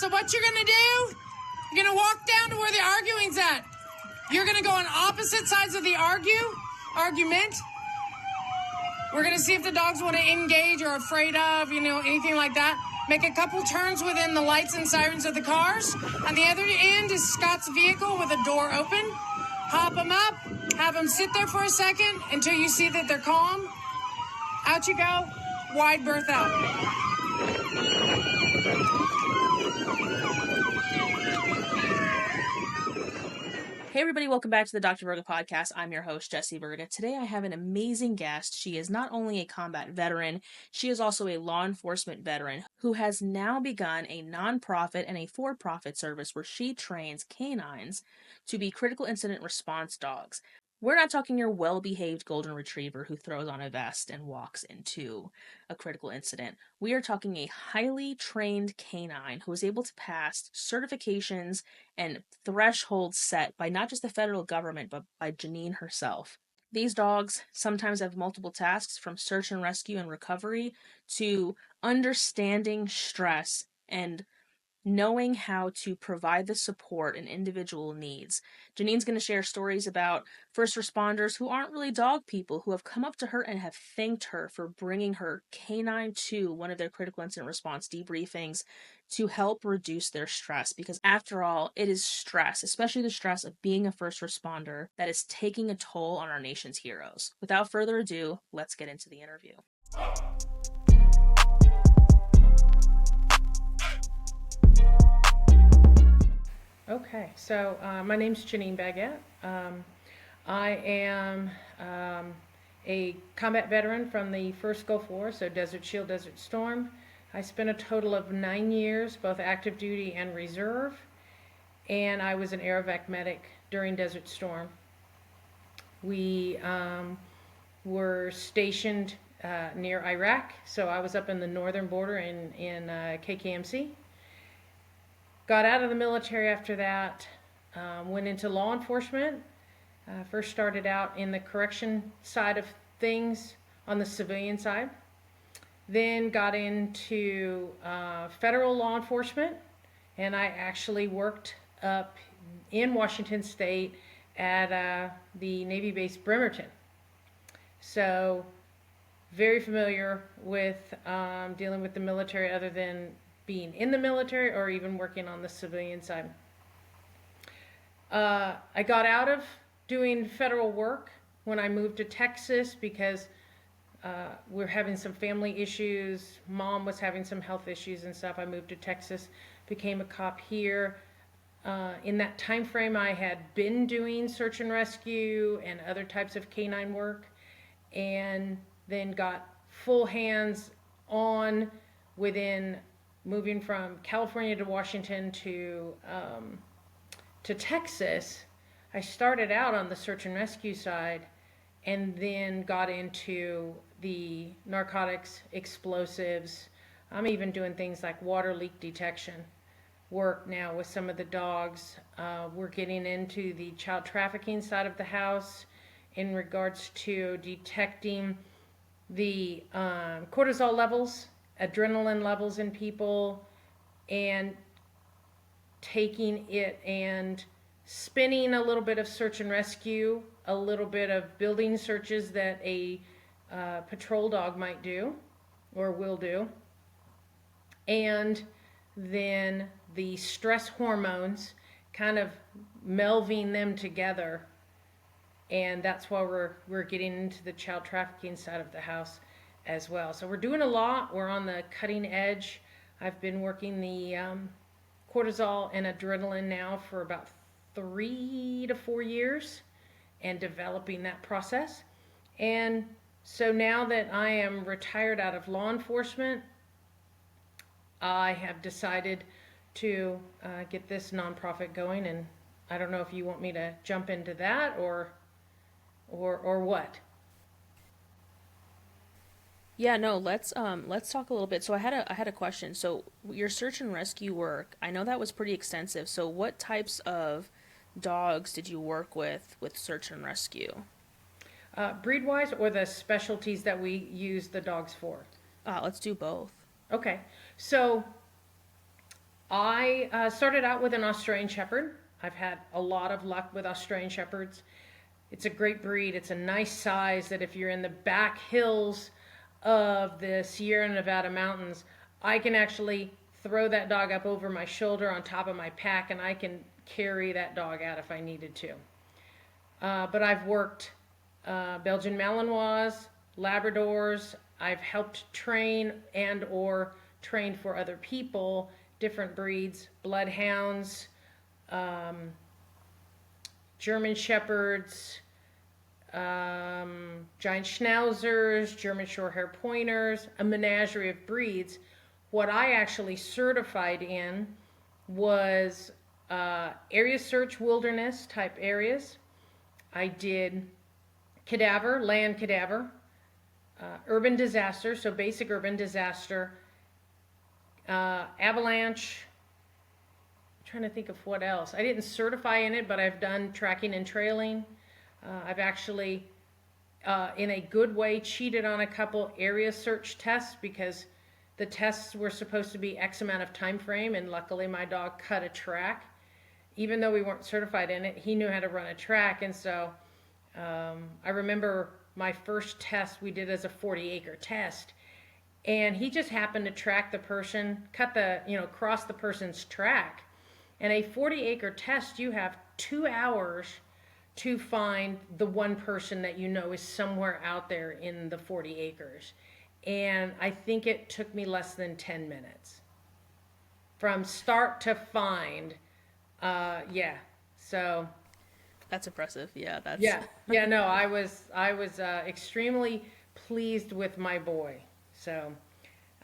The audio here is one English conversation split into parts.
So what you're gonna do, you're gonna walk down to where the arguing's at. You're gonna go on opposite sides of the argument. We're gonna see if the dogs want to engage or afraid of, anything like that. Make a couple turns within the lights and sirens of the cars. On the other end is Scott's vehicle with a door open. Hop them up, have them sit there for a second until you see that they're calm. Out you go, wide berth out. Hey everybody, welcome back to the Dr. Virga podcast. I'm your host, Jessie Virga. Today I have an amazing guest. She is not only a combat veteran, she is also a law enforcement veteran who has now begun a nonprofit and a for-profit service where she trains canines to be critical incident response dogs. We're not talking your well-behaved golden retriever who throws on a vest and walks into a critical incident. We are talking a highly trained canine who is able to pass certifications and thresholds set by not just the federal government, but by Janine herself. These dogs sometimes have multiple tasks, from search and rescue and recovery to understanding stress and knowing how to provide the support an individual needs. Janine's going to share stories about first responders who aren't really dog people, who have come up to her and have thanked her for bringing her canine to one of their critical incident response debriefings to help reduce their stress. Because after all, it is stress, especially the stress of being a first responder, that is taking a toll on our nation's heroes. Without further ado, let's get into the interview. Okay, so my name's Janine Baggett. I am a combat veteran from the 1st Gulf War, so Desert Shield, Desert Storm. I spent a total of 9 years, both active duty and reserve, and I was an aerovac medic during Desert Storm. We were stationed near Iraq, so I was up in the northern border in KKMC. Got out of the military after that, went into law enforcement. First started out in the correction side of things on the civilian side. Then got into federal law enforcement, and I actually worked up in Washington State at the Navy base Bremerton. So very familiar with dealing with the military, other than being in the military or even working on the civilian side. I got out of doing federal work when I moved to Texas because we're having some family issues. Mom was having some health issues and stuff. I moved to Texas, became a cop here. In that time frame, I had been doing search and rescue and other types of canine work, and then got full hands on within moving from California to Washington to Texas. I started out on the search and rescue side and then got into the narcotics, explosives. I'm even doing things like water leak detection work now with some of the dogs. We're getting into the child trafficking side of the house in regards to detecting the cortisol levels, adrenaline levels in people, and taking it and spinning a little bit of search and rescue, a little bit of building searches that a patrol dog might do or will do, and then the stress hormones, kind of melding them together. And that's why we're getting into the child trafficking side of the house as well. So we're doing a lot. We're on the cutting edge. I've been working the cortisol and adrenaline now for about 3 to 4 years and developing that process. And so now that I am retired out of law enforcement, I have decided to get this nonprofit going, and I don't know if you want me to jump into that or what. Yeah, no, let's talk a little bit. So I had a question. So your search and rescue work, I know that was pretty extensive. So what types of dogs did you work with search and rescue? Breed-wise, or the specialties that we use the dogs for? Let's do both. Okay, so I started out with an Australian Shepherd. I've had a lot of luck with Australian Shepherds. It's a great breed. It's a nice size that if you're in the back hills of the Sierra Nevada mountains, I can actually throw that dog up over my shoulder on top of my pack, and I can carry that dog out if I needed to. But I've worked Belgian Malinois, Labradors. I've helped train and or trained for other people, different breeds, bloodhounds, German Shepherds, giant Schnauzers, German Shorthair Pointers, a menagerie of breeds. What I actually certified in was area search wilderness type areas. I did cadaver, land cadaver, urban disaster, so basic urban disaster, avalanche. I'm trying to think of what else. I didn't certify in it, but I've done tracking and trailing. I've actually, in a good way, cheated on a couple area search tests because the tests were supposed to be X amount of time frame, and luckily my dog cut a track. Even though we weren't certified in it, he knew how to run a track, and so I remember my first test we did as a 40-acre test, and he just happened to track the person, cross the person's track. And a 40-acre test, you have 2 hours to find the one person that you know is somewhere out there in the 40 acres. And I think it took me less than 10 minutes from start to find. So That's impressive. Yeah, that's no, I was extremely pleased with my boy. So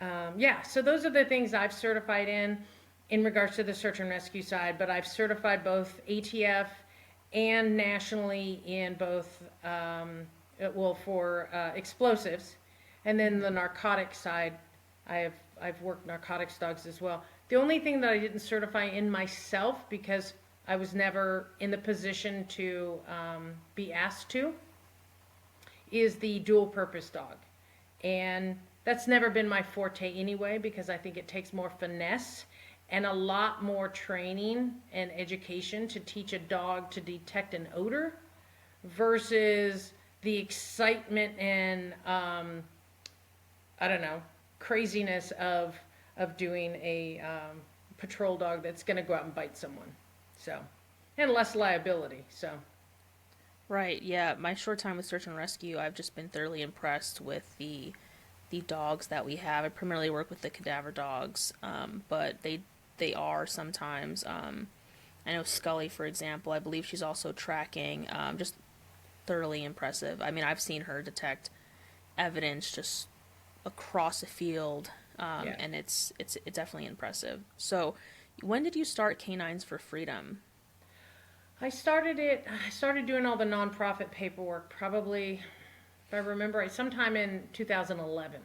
so those are the things I've certified in regards to the search and rescue side, but I've certified both ATF and nationally in both for explosives, and then the narcotic side I've worked narcotics dogs as well. The only thing that I didn't certify in myself, because I was never in the position to be asked to, is the dual purpose dog. And that's never been my forte anyway, because I think it takes more finesse and a lot more training and education to teach a dog to detect an odor versus the excitement and craziness of doing a patrol dog that's going to go out and bite someone. So, and less liability. So, right. Yeah, my short time with search and rescue, I've just been thoroughly impressed with the dogs that we have. I primarily work with the cadaver dogs, but they are sometimes. I know Scully, for example. I believe she's also tracking. Just thoroughly impressive. I mean, I've seen her detect evidence just across a field, and it's definitely impressive. So, when did you start K9s for Freedom? I started doing all the nonprofit paperwork probably, if I remember, sometime in 2011.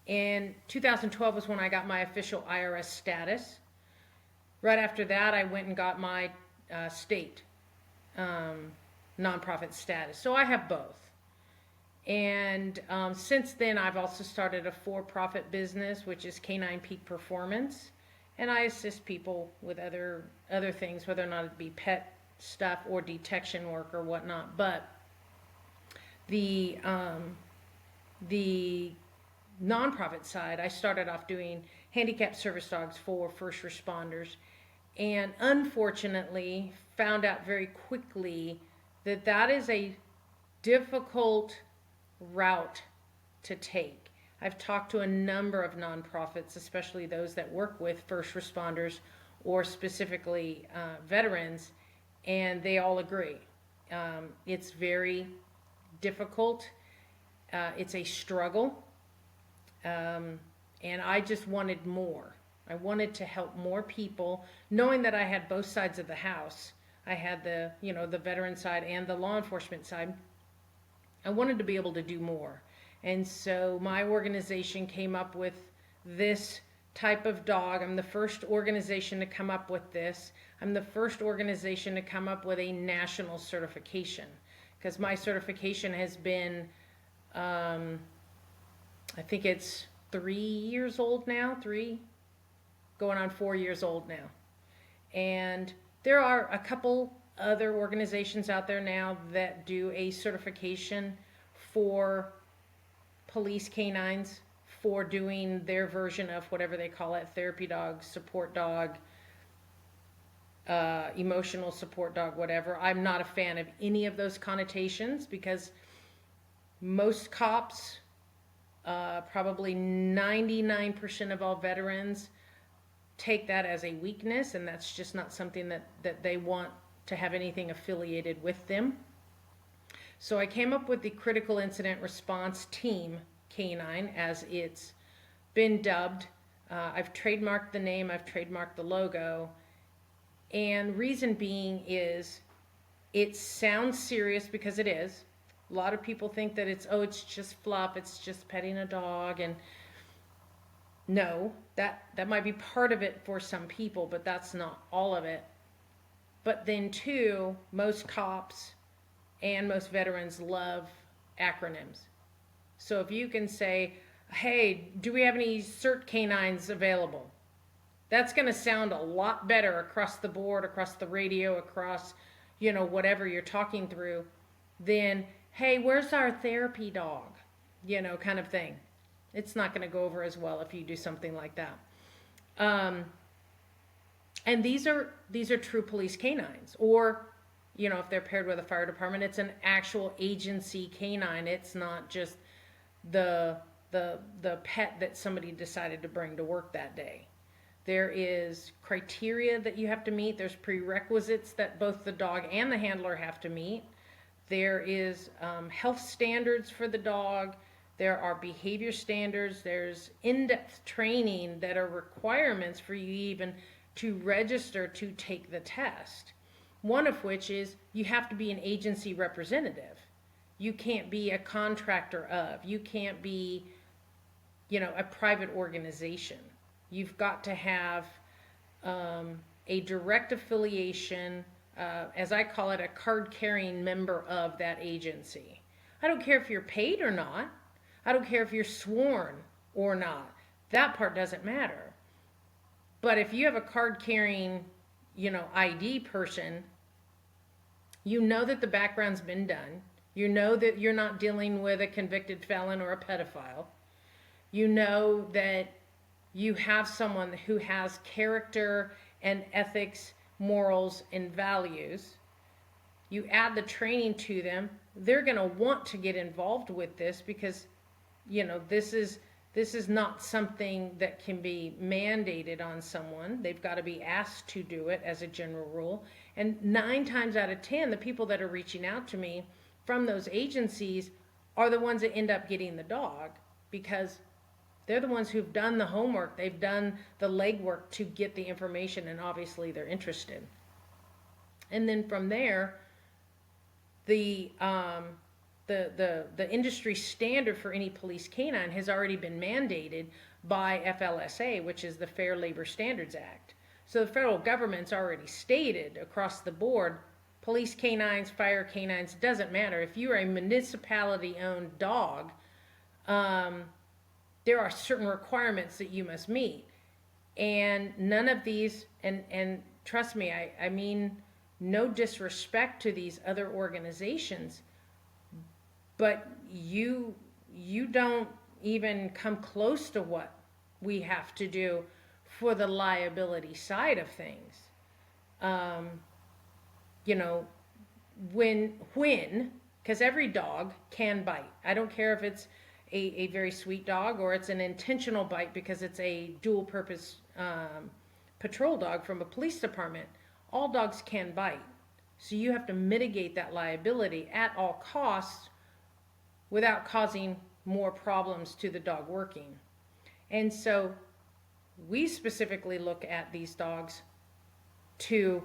In 2012 was when I got my official IRS status. Right after that, I went and got my state nonprofit status. So I have both. And since then, I've also started a for-profit business, which is K9 Peak Performance. And I assist people with other things, whether or not it be pet stuff or detection work or whatnot. But the nonprofit side, I started off doing handicapped service dogs for first responders, and unfortunately found out very quickly that that is a difficult route to take. I've talked to a number of nonprofits, especially those that work with first responders or specifically veterans, and they all agree. It's very difficult. It's a struggle. And I just wanted more. I wanted to help more people, knowing that I had both sides of the house. I had the veteran side and the law enforcement side. I wanted to be able to do more. And so my organization came up with this type of dog. I'm the first organization to come up with this. I'm the first organization to come up with a national certification, because my certification has been, I think it's 3 years old now, going on 4 years old now. And there are a couple other organizations out there now that do a certification for police canines for doing their version of whatever they call it, therapy dog, support dog, emotional support dog, whatever. I'm not a fan of any of those connotations because most cops, probably 99% of all veterans, take that as a weakness, and that's just not something that they want to have anything affiliated with them. So I came up with the Critical Incident Response Team K9, as it's been dubbed. I've trademarked the name, I've trademarked the logo, and reason being is it sounds serious because it is. A lot of people think that it's just fluff, it's just petting a dog, and no, that might be part of it for some people, but that's not all of it. But then too, most cops and most veterans love acronyms. So if you can say, hey, do we have any CERT canines available? That's going to sound a lot better across the board, across the radio, across, whatever you're talking through, than, hey, where's our therapy dog? Kind of thing. It's not going to go over as well if you do something like that. And these are true police canines, or, if they're paired with a fire department, it's an actual agency canine. It's not just the pet that somebody decided to bring to work that day. There is criteria that you have to meet. There's prerequisites that both the dog and the handler have to meet. There is health standards for the dog. There are behavior standards. There's in-depth training that are requirements for you even to register to take the test. One of which is you have to be an agency representative. You can't be a contractor of. You can't be, a private organization. You've got to have a direct affiliation, as I call it, a card-carrying member of that agency. I don't care if you're paid or not. I don't care if you're sworn or not. That part doesn't matter. But if you have a card-carrying, ID person, you know that the background's been done. You know that you're not dealing with a convicted felon or a pedophile. You know that you have someone who has character and ethics, morals, and values. You add the training to them. They're going to want to get involved with this because, this is not something that can be mandated on someone. They've got to be asked to do it as a general rule. And 9 times out of 10, the people that are reaching out to me from those agencies are the ones that end up getting the dog because they're the ones who've done the homework. They've done the legwork to get the information, and obviously they're interested. And then from there, the industry standard for any police canine has already been mandated by FLSA, which is the Fair Labor Standards Act. So the federal government's already stated across the board, police canines, fire canines, doesn't matter. If you're a municipality-owned dog, there are certain requirements that you must meet. And none of these, and trust me, I mean no disrespect to these other organizations, but you don't even come close to what we have to do for the liability side of things. When, because every dog can bite. I don't care if it's a very sweet dog or it's an intentional bite because it's a dual purpose patrol dog from a police department. All dogs can bite. So you have to mitigate that liability at all costs without causing more problems to the dog working. And so we specifically look at these dogs to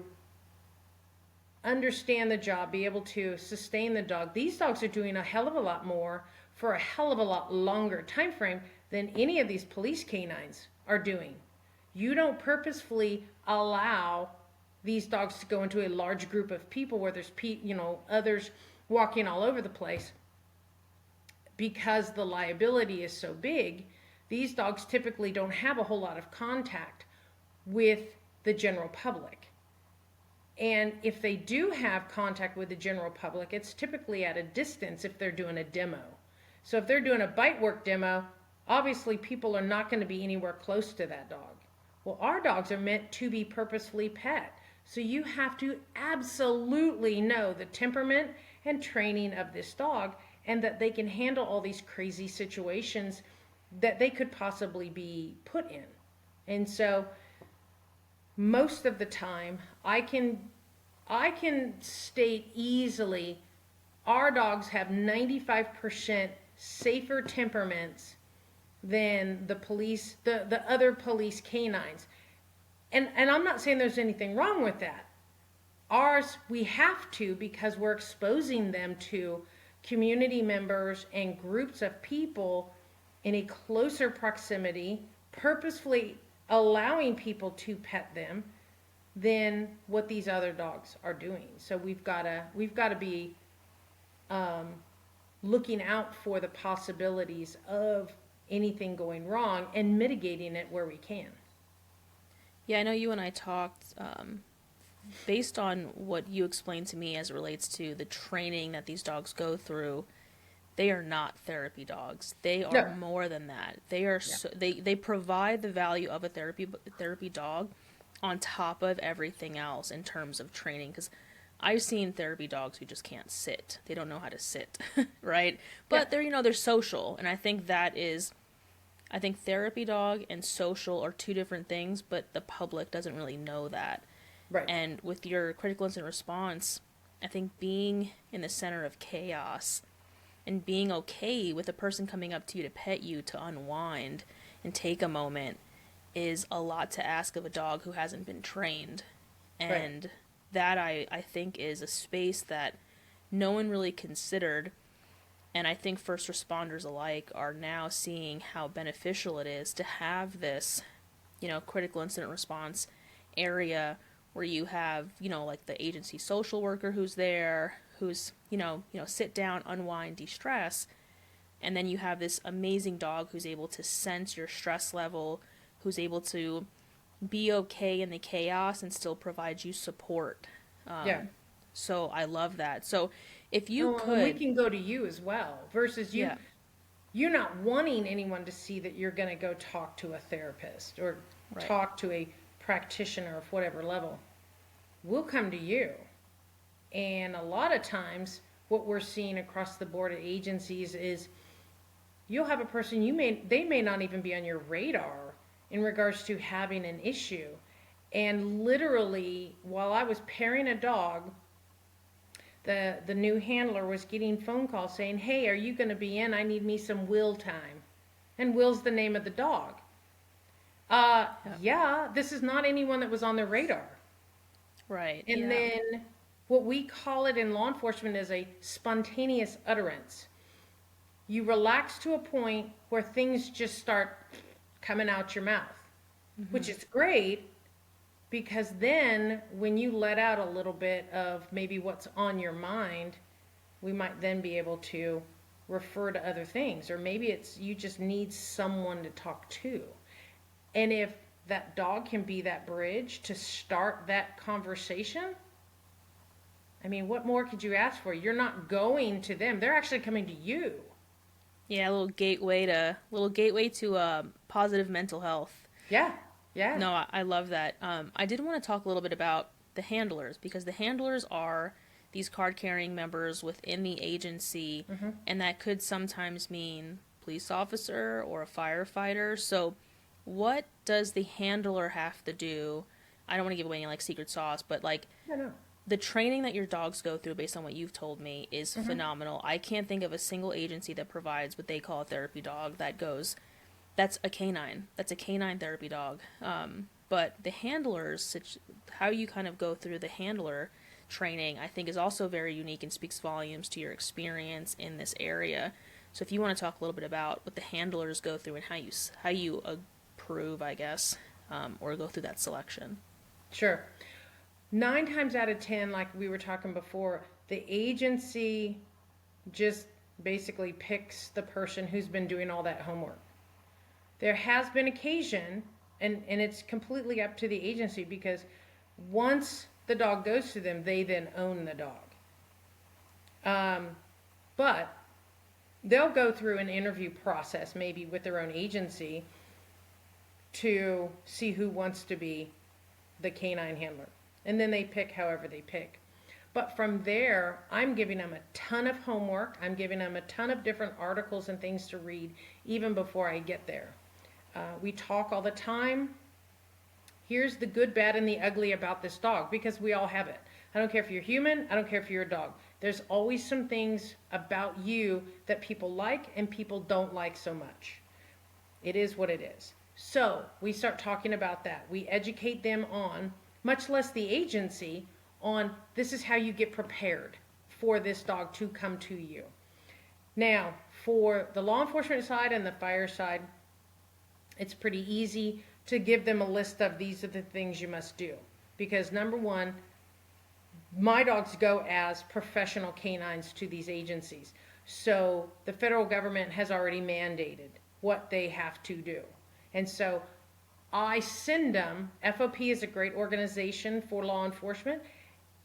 understand the job, be able to sustain the dog. These dogs are doing a hell of a lot more for a hell of a lot longer time frame than any of these police canines are doing. You don't purposefully allow these dogs to go into a large group of people where there's others walking all over the place because the liability is so big. These dogs typically don't have a whole lot of contact with the general public. And if they do have contact with the general public, it's typically at a distance if they're doing a demo. So if they're doing a bite work demo, obviously people are not going to be anywhere close to that dog. Well, our dogs are meant to be purposefully pet. So you have to absolutely know the temperament and training of this dog, and that they can handle all these crazy situations that they could possibly be put in. And so most of the time I can state easily our dogs have 95% safer temperaments than the police, the other police canines. And I'm not saying there's anything wrong with that. Ours, we have to, because we're exposing them to community members and groups of people in a closer proximity, purposefully allowing people to pet them than what these other dogs are doing. So we've got to be looking out for the possibilities of anything going wrong and mitigating it where we can. Yeah, I know you and I talked, based on what you explained to me as it relates to the training that these dogs go through. They are not therapy dogs. They are more than that. They are they provide the value of a therapy dog on top of everything else in terms of training. Because I've seen therapy dogs who just can't sit. They don't know how to sit, right? But they're social, and I think therapy dog and social are two different things, but the public doesn't really know that. Right. And with your critical incident response, I think being in the center of chaos and being okay with a person coming up to you to pet you, to unwind and take a moment, is a lot to ask of a dog who hasn't been trained. And that I think is a space that no one really considered. And I think first responders alike are now seeing how beneficial it is to have this, critical incident response area where you have, like the agency social worker who's there, who's, sit down, unwind, de-stress. And then you have this amazing dog who's able to sense your stress level, who's able to be okay in the chaos and still provide you support. So I love that. So if you could... we can go to you as well, versus you're not wanting anyone to see that you're going to go talk to a therapist or talk to a practitioner of whatever level. We'll come to you. And a lot of times what we're seeing across the board at agencies is you'll have a person, they may not even be on your radar in regards to having an issue. And literally, while I was pairing a dog, the new handler was getting phone calls saying, "Hey, are you going to be in? I need me some Will time." And Will's the name of the dog. This is not anyone that was on their radar. Right. And then what we call it in law enforcement is a spontaneous utterance. You relax to a point where things just start coming out your mouth, which is great, because then when you let out a little bit of maybe what's on your mind, we might then be able to refer to other things. Or maybe it's you just need someone to talk to. And if that dog can be that bridge to start that conversation, I mean, what more could you ask for? You're not going to them. They're actually coming to you. Yeah, a little gateway to positive mental health. Yeah. Yeah. No, I love that. I did want to talk a little bit about the handlers, because the handlers are these card-carrying members within the agency, and that could sometimes mean police officer or a firefighter. So what does the handler have to do? I don't want to give away any secret sauce, but the training that your dogs go through, based on what you've told me, is phenomenal. I can't think of a single agency that provides what they call a therapy dog that's a canine. That's a canine therapy dog. But the handlers, how you kind of go through the handler training, I think is also very unique and speaks volumes to your experience in this area. So if you want to talk a little bit about what the handlers go through and how you approve, I guess, or go through that selection. Sure. 9 times out of 10, like we were talking before, the agency just basically picks the person who's been doing all that homework. There has been occasion and it's completely up to the agency, because once the dog goes to them, they then own the dog. But they'll go through an interview process, maybe with their own agency, to see who wants to be the canine handler. And then they pick however they pick. But from there, I'm giving them a ton of homework. I'm giving them a ton of different articles and things to read even before I get there. We talk all the time. Here's the good, bad, and the ugly about this dog, because we all have it. I don't care if you're human. I don't care if you're a dog. There's always some things about you that people like and people don't like so much. It is what it is. So we start talking about that. We educate them on, much less the agency, on this is how you get prepared for this dog to come to you. Now, for the law enforcement side and the fire side, it's pretty easy to give them a list of these are the things you must do. Because number one, my dogs go as professional canines to these agencies. So the federal government has already mandated what they have to do. And so I send them, FOP is a great organization for law enforcement,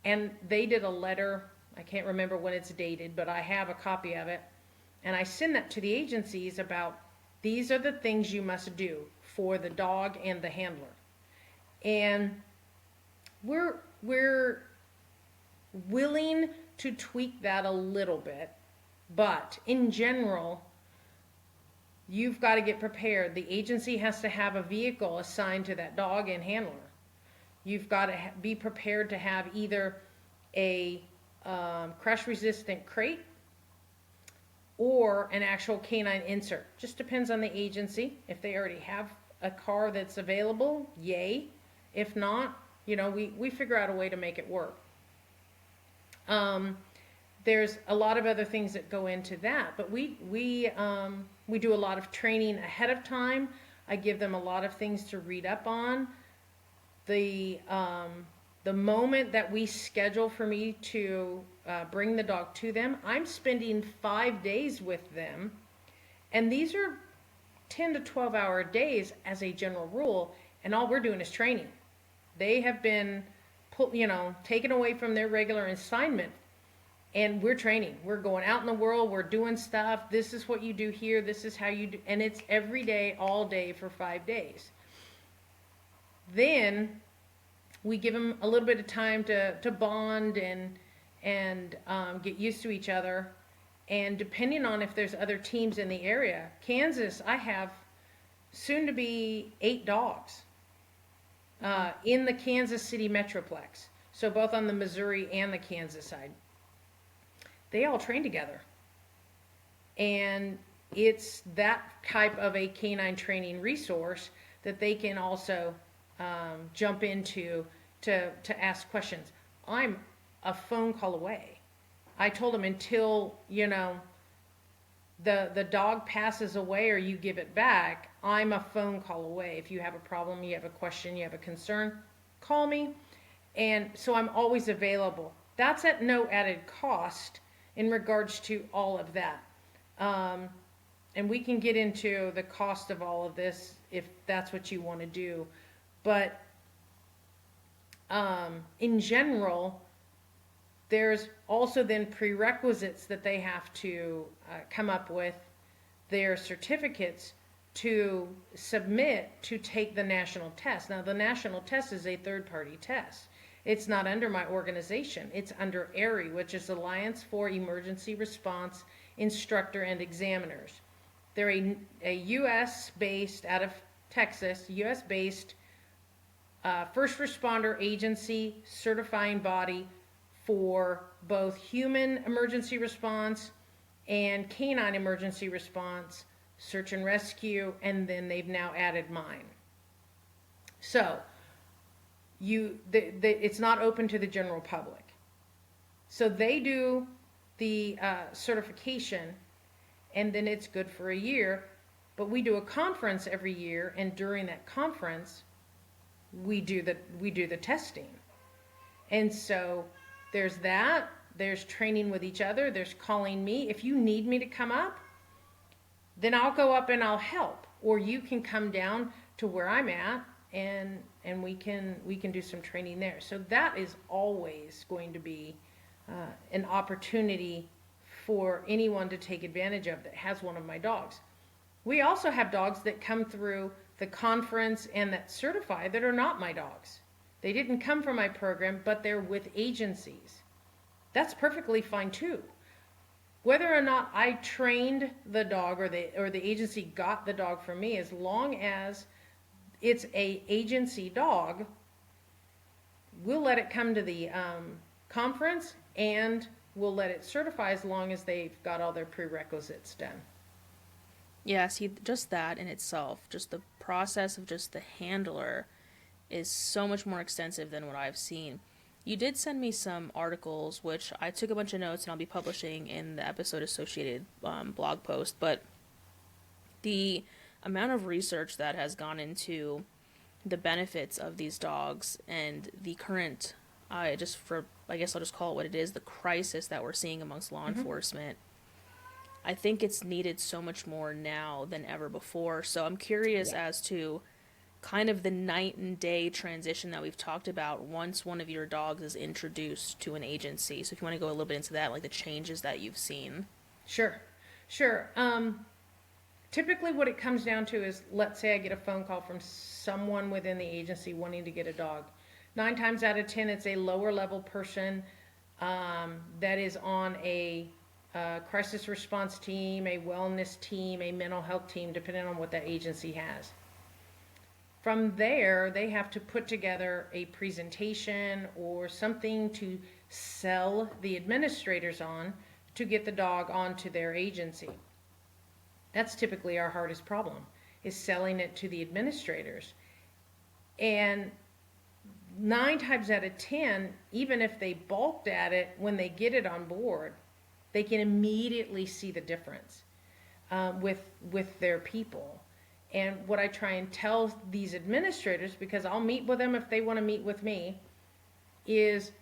and they did a letter, I can't remember when it's dated, but I have a copy of it, and I send that to the agencies about these are the things you must do for the dog and the handler. And we're willing to tweak that a little bit, but in general, you've got to get prepared. The agency has to have a vehicle assigned to that dog and handler. You've got to be prepared to have either a crush-resistant crate or an actual canine insert. Just depends on the agency. If they already have a car that's available, yay. If not, we figure out a way to make it work. There's a lot of other things that go into that, but we do a lot of training ahead of time. I give them a lot of things to read up on. The moment that we schedule for me to bring the dog to them, I'm spending 5 days with them, and these are 10 to 12 hour days as a general rule, and all we're doing is training. They have been taken away from their regular assignment, and we're training. We're going out in the world, we're doing stuff. This is what you do here, this is how you do, and it's every day, all day for 5 days. Then we give them a little bit of time to bond and get used to each other. And depending on if there's other teams in the area, Kansas, I have soon to be 8 dogs in the Kansas City Metroplex. So both on the Missouri and the Kansas side. They all train together. And it's that type of a canine training resource that they can also jump into to ask questions. I'm a phone call away. I told them until, the dog passes away or you give it back, I'm a phone call away. If you have a problem, you have a question, you have a concern, call me. And so I'm always available. That's at no added cost in regards to all of that. And we can get into the cost of all of this if that's what you want to do. But in general, there's also then prerequisites that they have to come up with, their certificates to submit to take the national test. Now, the national test is a third-party test. It's not under my organization. It's under AERI, which is Alliance for Emergency Response Instructor and Examiners. They're a U.S.-based, out of Texas, U.S.-based first responder agency certifying body for both human emergency response and canine emergency response, search and rescue, and then they've now added mine. So it's not open to the general public. So they do the certification, and then it's good for a year. But we do a conference every year, and during that conference, we do the testing. And so there's that. There's training with each other. There's calling me. If you need me to come up, then I'll go up and I'll help. Or you can come down to where I'm at, and we can do some training there. So that is always going to be an opportunity for anyone to take advantage of that has one of my dogs. We also have dogs that come through the conference and that certify that are not my dogs. They didn't come from my program, but they're with agencies. That's perfectly fine too. Whether or not I trained the dog or the agency got the dog from me, as long as it's a agency dog, we'll let it come to the conference, and we'll let it certify as long as they've got all their prerequisites done. Yeah, see, just that in itself, just the process of just the handler is so much more extensive than what I've seen. You did send me some articles, which I took a bunch of notes and I'll be publishing in the episode associated blog post, but the amount of research that has gone into the benefits of these dogs and the current, I guess I'll just call it what it is, the crisis that we're seeing amongst law enforcement, I think it's needed so much more now than ever before. So I'm curious as to kind of the night and day transition that we've talked about once one of your dogs is introduced to an agency. So if you want to go a little bit into that, like the changes that you've seen. Sure. Typically what it comes down to is, let's say I get a phone call from someone within the agency wanting to get a dog. 9 times out of 10, it's a lower level person that is on a crisis response team, a wellness team, a mental health team, depending on what that agency has. From there, they have to put together a presentation or something to sell the administrators on to get the dog onto their agency. That's typically our hardest problem, is selling it to the administrators. And 9 times out of 10, even if they balked at it, when they get it on board, they can immediately see the difference with their people. And what I try and tell these administrators, because I'll meet with them if they want to meet with me, is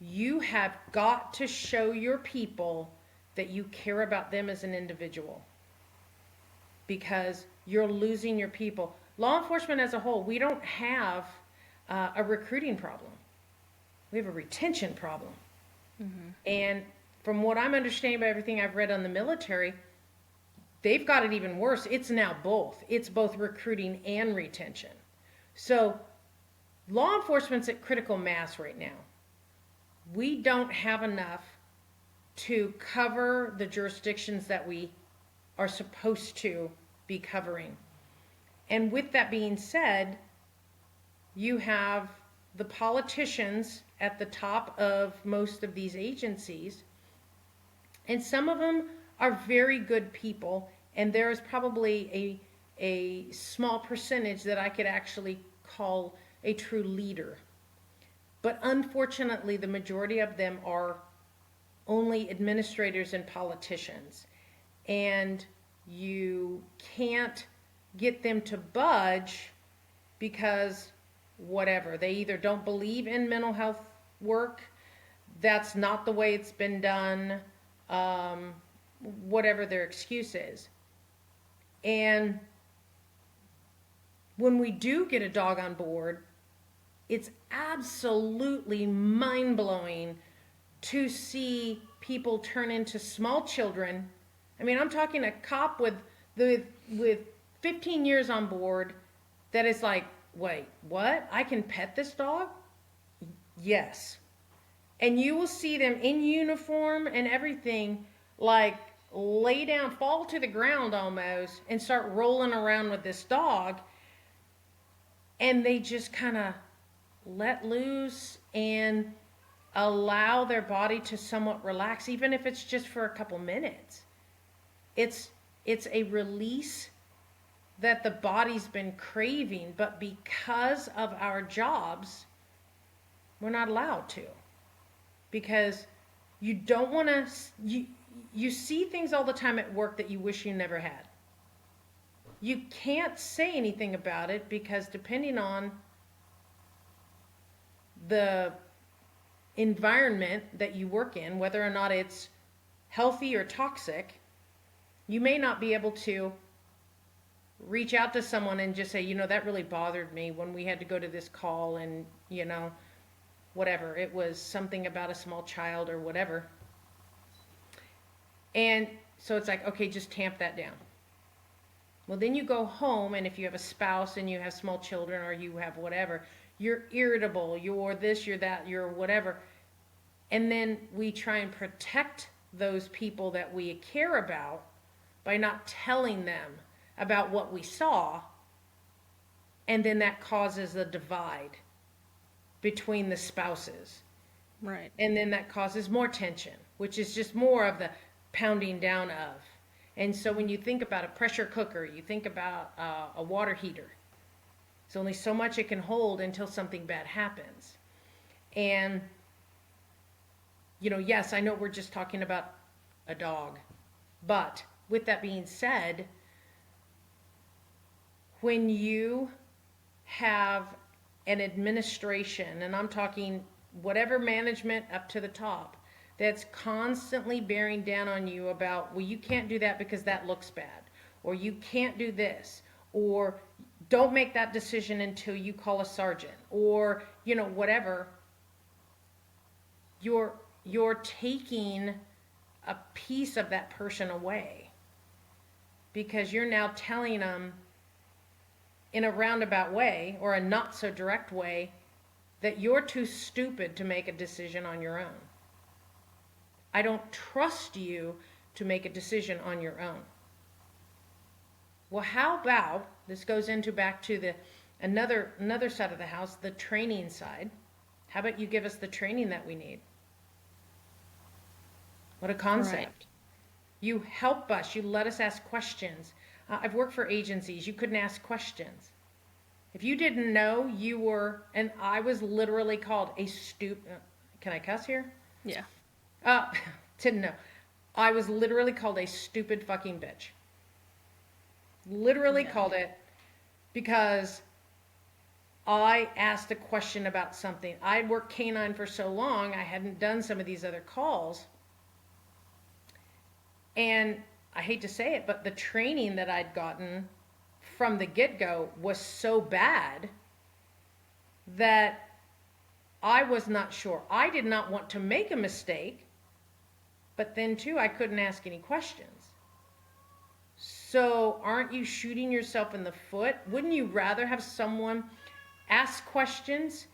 you have got to show your people that you care about them as an individual, because you're losing your people. Law enforcement as a whole, we don't have a recruiting problem. We have a retention problem. And from what I'm understanding by everything I've read on the military, they've got it even worse. It's now both. It's both recruiting and retention. So law enforcement's at critical mass right now. We don't have enough to cover the jurisdictions that we are supposed to be covering. And with that being said, you have the politicians at the top of most of these agencies, and some of them are very good people, and there is probably a small percentage that I could actually call a true leader. But unfortunately, the majority of them are only administrators and politicians. And you can't get them to budge because whatever, they either don't believe in mental health work, that's not the way it's been done, whatever their excuse is. And when we do get a dog on board, it's absolutely mind-blowing to see people turn into small children. I mean, I'm talking a cop with 15 years on board that is like, wait, what? I can pet this dog? Yes. And you will see them in uniform and everything, like lay down, fall to the ground almost, and start rolling around with this dog. And they just kind of let loose and allow their body to somewhat relax, even if it's just for a couple minutes. It's a release that the body's been craving, but because of our jobs, we're not allowed to. Because you don't want to, you see things all the time at work that you wish you never had. You can't say anything about it because depending on the environment that you work in, whether or not it's healthy or toxic, you may not be able to reach out to someone and just say, that really bothered me when we had to go to this call, and, whatever. It was something about a small child or whatever. And so it's like, okay, just tamp that down. Well, then you go home, and if you have a spouse and you have small children or you have whatever, you're irritable, you're this, you're that, you're whatever. And then we try and protect those people that we care about by not telling them about what we saw. And then that causes a divide between the spouses. Right. And then that causes more tension, which is just more of the pounding down of. And so when you think about a pressure cooker, you think about a water heater. It's only so much it can hold until something bad happens. And, yes, I know we're just talking about a dog. But with that being said, when you have an administration, and I'm talking whatever management up to the top, that's constantly bearing down on you about, well, you can't do that because that looks bad, or you can't do this, or don't make that decision until you call a sergeant, or, whatever, you're taking a piece of that person away, because you're now telling them in a roundabout way, or a not so direct way, that you're too stupid to make a decision on your own. I don't trust you to make a decision on your own. Well, how about, this goes into back to the another side of the house, the training side. How about you give us the training that we need? What a concept. Right. You help us. You let us ask questions. I've worked for agencies. You couldn't ask questions. If you didn't know, you were, and I was literally called a can I cuss here? Yeah. Didn't know. I was literally called a stupid fucking bitch. Literally called it, because I asked a question about something. I'd worked K9 for so long, I hadn't done some of these other calls. And I hate to say it, but the training that I'd gotten from the get-go was so bad that I was not sure. I did not want to make a mistake, but then too, I couldn't ask any questions. So aren't you shooting yourself in the foot? Wouldn't you rather have someone ask questions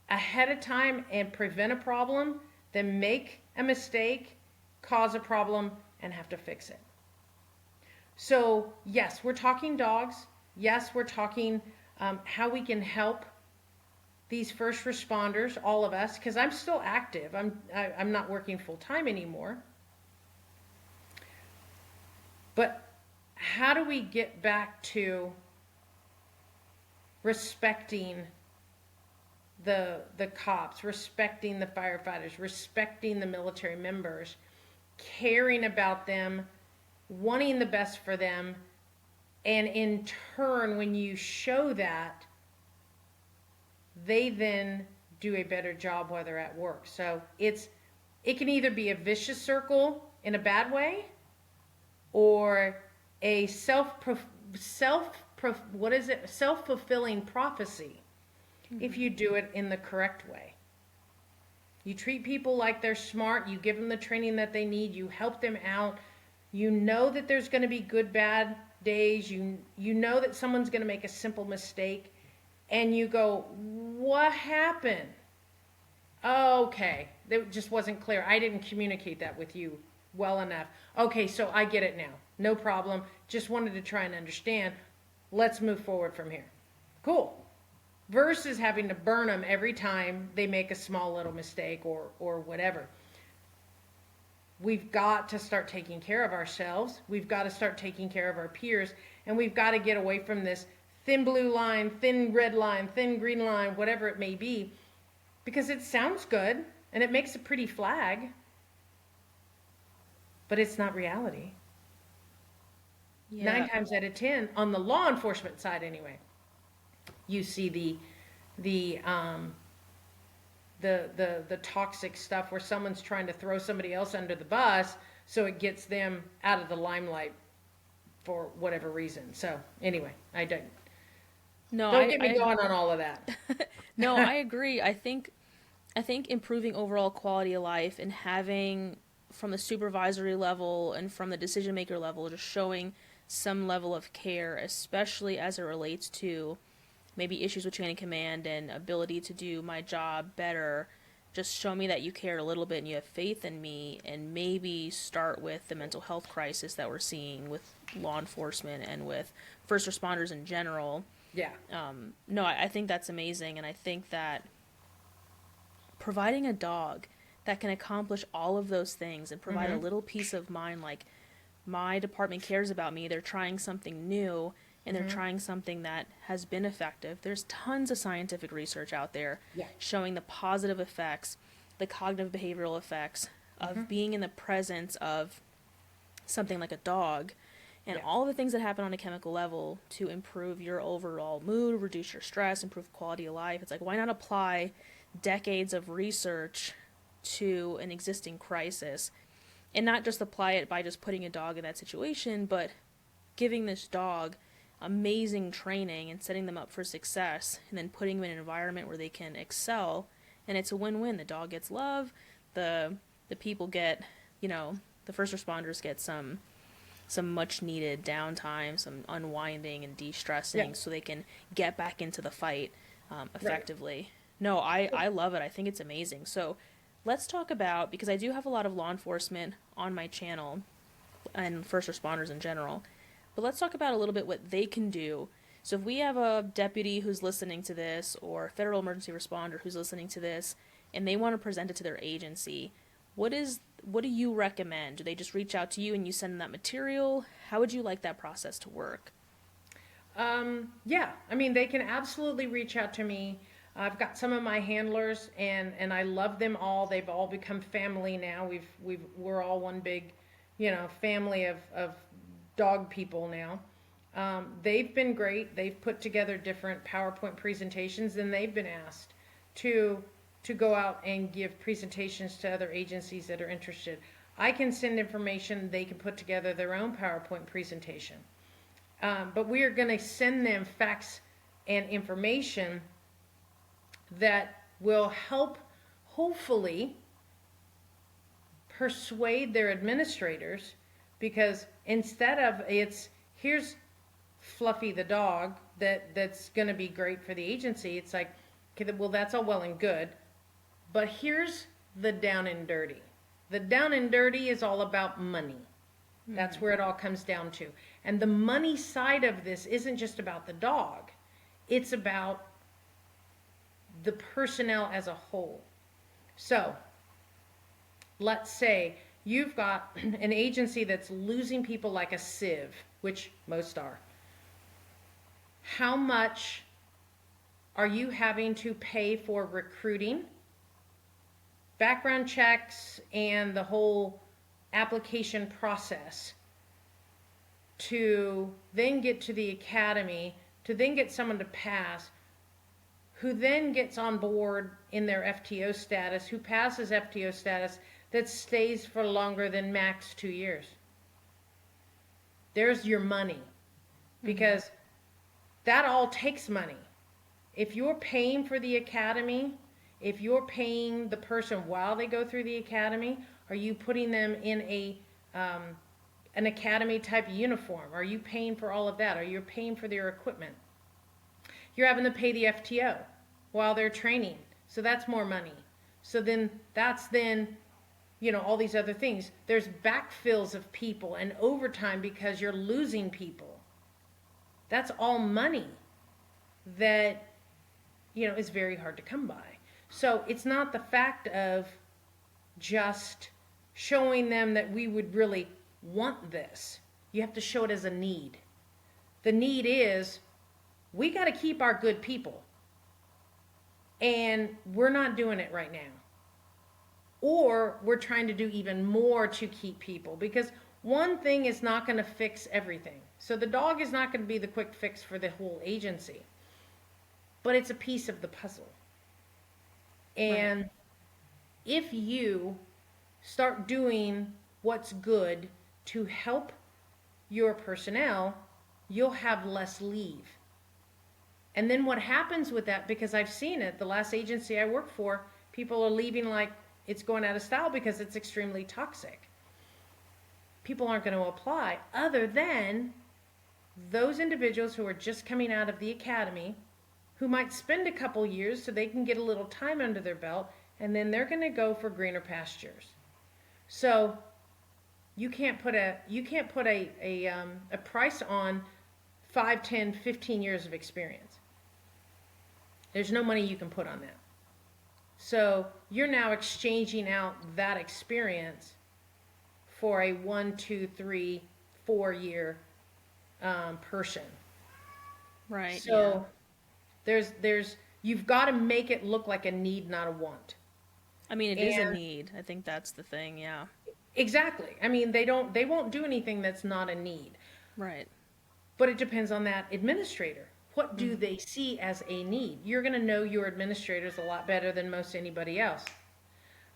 ahead of time and prevent a problem than make a mistake, cause a problem, and have to fix it? So yes, we're talking dogs. Yes, we're talking how we can help these first responders, all of us, because I'm still active. I'm not working full time anymore. But how do we get back to respecting the cops, respecting the firefighters, respecting the military members, caring about them, wanting the best for them, and in turn, when you show that, they then do a better job while they're at work. So it can either be a vicious circle in a bad way, or a self-fulfilling prophecy, if you do it in the correct way. You treat people like they're smart, you give them the training that they need, you help them out, you know that there's going to be good, bad days, you know that someone's going to make a simple mistake, and you go, what happened? Okay, that just wasn't clear. I didn't communicate that with you well enough. Okay, so I get it now. No problem. Just wanted to try and understand. Let's move forward from here. Cool. Versus having to burn them every time they make a small little mistake or whatever. We've got to start taking care of ourselves. We've got to start taking care of our peers. And we've got to get away from this thin blue line, thin red line, thin green line, whatever it may be. Because it sounds good and it makes a pretty flag. But it's not reality. Yeah. 9 times out of 10, on the law enforcement side anyway, you see the toxic stuff where someone's trying to throw somebody else under the bus so it gets them out of the limelight. for whatever reason. So anyway, No, don't get me I going on all of that. no, I agree. I think improving overall quality of life and having from the supervisory level and from the decision maker level just showing some level of care, especially as it relates to maybe issues with chain of command and ability to do my job better. Just show me that you care a little bit and you have faith in me, and maybe start with the mental health crisis that we're seeing with law enforcement and with first responders in general. Yeah. No, I think that's amazing, and I think that providing a dog that can accomplish all of those things and provide a little peace of mind, like my department cares about me, they're trying something new and they're trying something that has been effective. There's tons of scientific research out there Yeah. showing the positive effects, the cognitive behavioral effects of being in the presence of something like a dog, and all the things that happen on a chemical level to improve your overall mood, reduce your stress, improve quality of life. It's like, why not apply decades of research to an existing crisis, and not just apply it by just putting a dog in that situation, but giving this dog amazing training and setting them up for success, and then putting them in an environment where they can excel, and it's a win-win. The dog gets love, the people get, the first responders get some much needed downtime, some unwinding and de-stressing, so they can get back into the fight effectively. Right. No, I love it. I think it's amazing. So let's talk about, because I do have a lot of law enforcement on my channel and first responders in general, but let's talk about a little bit what they can do. So if we have a deputy who's listening to this, or a federal emergency responder who's listening to this, and they want to present it to their agency, what do you recommend? Do they just reach out to you and you send them that material? How would you like that process to work? Yeah, I mean, they can absolutely reach out to me. I've got some of my handlers, and I love them all. They've all become family now. We're all one big, family of dog people now. They've been great. They've put together different PowerPoint presentations, and they've been asked to go out and give presentations to other agencies that are interested. I can send information. They can put together their own PowerPoint presentation. But we are going to send them facts and information that will help, hopefully, persuade their administrators, because instead of here's Fluffy the dog that's going to be great for the agency, it's like, okay, well, that's all well and good, but here's the down and dirty. The down and dirty is all about money. That's where it all comes down to. And the money side of this isn't just about the dog. It's about the personnel as a whole. So, let's say you've got an agency that's losing people like a sieve, which most are. How much are you having to pay for recruiting, background checks, and the whole application process to then get to the academy, to then get someone to pass, who then gets on board in their FTO status, who passes FTO status, that stays for longer than max 2 years? There's your money, because that all takes money. If you're paying for the academy, if you're paying the person while they go through the academy, are you putting them in an academy type uniform? Are you paying for all of that? Are you paying for their equipment? You're having to pay the FTO while they're training, so that's more money. So then that's all these other things. There's backfills of people and overtime because you're losing people. That's all money that is very hard to come by. So it's not the fact of just showing them that we would really want this. You have to show it as a need. The need is, we got to keep our good people, and we're not doing it right now. Or we're trying to do even more to keep people, because one thing is not going to fix everything. So the dog is not going to be the quick fix for the whole agency, but it's a piece of the puzzle. And right. If you start doing what's good to help your personnel, you'll have less leave. And then what happens with that, because I've seen it, the last agency I worked for, people are leaving like it's going out of style because it's extremely toxic. People aren't going to apply other than those individuals who are just coming out of the academy, who might spend a couple years so they can get a little time under their belt, and then they're going to go for greener pastures. So you can't put a price on 5, 10, 15 years of experience. There's no money you can put on that. So you're now exchanging out that experience for a 1, 2, 3, 4 year person. Right. So there's you've got to make it look like a need, not a want. I mean, it is a need. I think that's the thing. Yeah. Exactly. I mean, they won't do anything that's not a need. Right. But it depends on that administrator. What do they see as a need? You're going to know your administrators a lot better than most anybody else.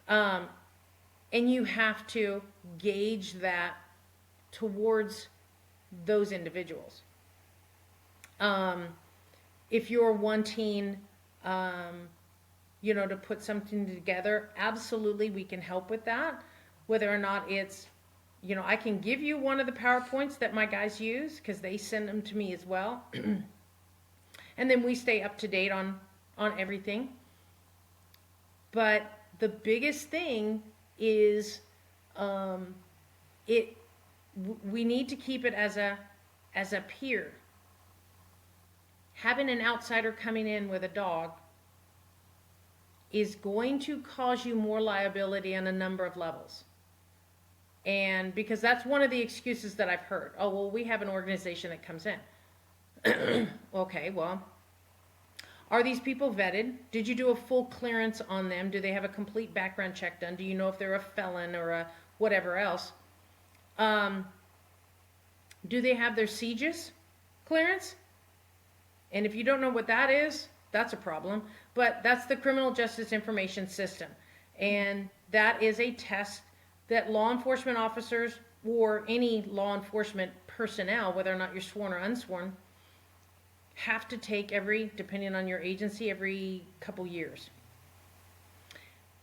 And you have to gauge that towards those individuals. If you're wanting, to put something together, absolutely we can help with that. Whether or not it's, I can give you one of the PowerPoints that my guys use because they send them to me as well. And then we stay up to date on everything. But the biggest thing is we need to keep it as a peer. Having an outsider coming in with a dog is going to cause you more liability on a number of levels. And because that's one of the excuses that I've heard. Oh, well, we have an organization that comes in. Okay, well, are these people vetted? Did you do a full clearance on them? Do they have a complete background check done? Do you know if they're a felon or a whatever else? Do they have their CJIS clearance? And if you don't know what that is, that's a problem. But that's the Criminal Justice Information System. And that is a test that law enforcement officers or any law enforcement personnel, whether or not you're sworn or unsworn, have to take depending on your agency, every couple years,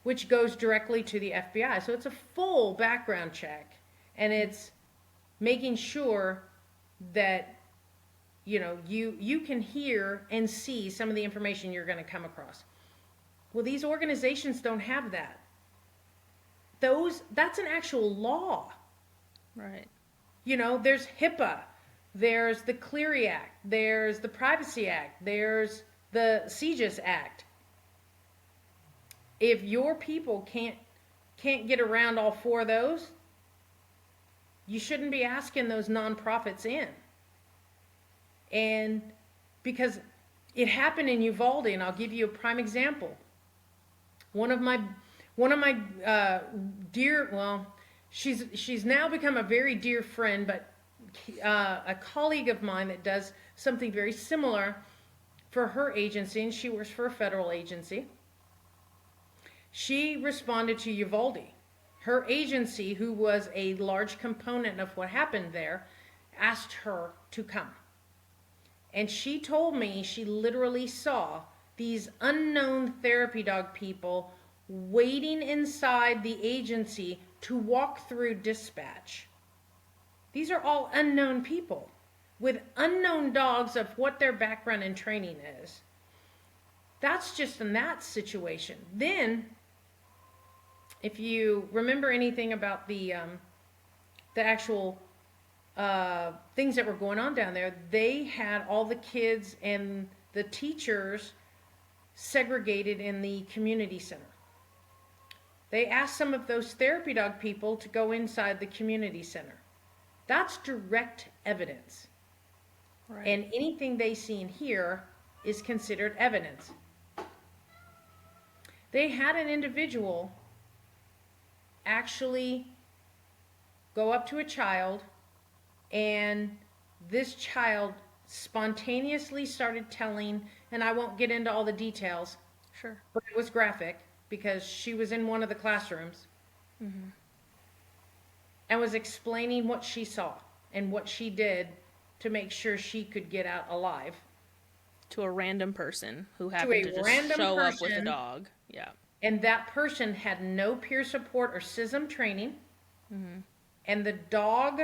which goes directly to the FBI. So it's a full background check, and it's making sure that, you can hear and see some of the information you're going to come across. Well, these organizations don't have that. That's an actual law. Right. There's HIPAA. There's the Clery Act, there's the Privacy Act, there's the CJIS Act. If your people can't get around all 4 of those, you shouldn't be asking those nonprofits in. And because it happened in Uvalde, and I'll give you a prime example. One of my she's now become a very dear friend, but a colleague of mine that does something very similar for her agency, and she works for a federal agency. She responded to Uvalde. Her agency, who was a large component of what happened there, asked her to come. And she told me she literally saw these unknown therapy dog people waiting inside the agency to walk through dispatch. These are all unknown people with unknown dogs of what their background and training is. That's just in that situation. Then, if you remember anything about the actual things that were going on down there, they had all the kids and the teachers segregated in the community center. They asked some of those therapy dog people to go inside the community center. That's direct evidence. Right. And anything they see and hear is considered evidence. They had an individual actually go up to a child, and this child spontaneously started telling, and I won't get into all the details, sure, but it was graphic because she was in one of the classrooms, and was explaining what she saw and what she did to make sure she could get out alive. To a random person who To happened a to just random show up with a person, dog. Yeah. and that person had no peer support or SISM training. And the dog,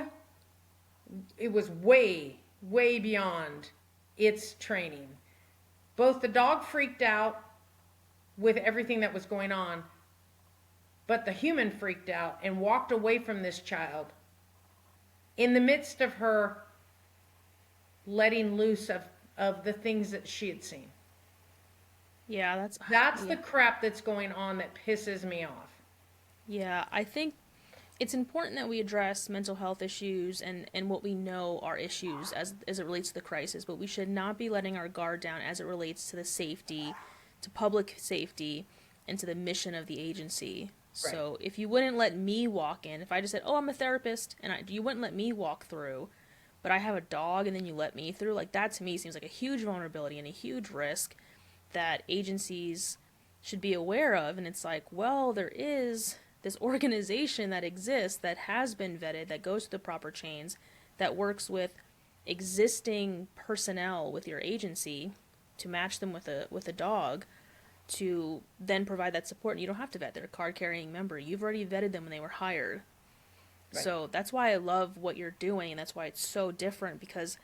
it was way, way beyond its training. Both the dog freaked out with everything that was going on, but the human freaked out and walked away from this child in the midst of her letting loose of the things that she had seen. Yeah, That's the crap that's going on that pisses me off. Yeah, I think it's important that we address mental health issues and what we know are issues as it relates to the crisis, but we should not be letting our guard down as it relates to the safety, to public safety, and to the mission of the agency. Right. So if you wouldn't let me walk in, if I just said, oh, I'm a therapist, and you wouldn't let me walk through, but I have a dog and then you let me through, like that to me seems like a huge vulnerability and a huge risk that agencies should be aware of. And it's like, well, there is this organization that exists that has been vetted, that goes through the proper chains, that works with existing personnel with your agency to match them with a dog to then provide that support. And you don't have to vet their card-carrying member. You've already vetted them when they were hired. Right. So that's why I love what you're doing, and that's why it's so different, because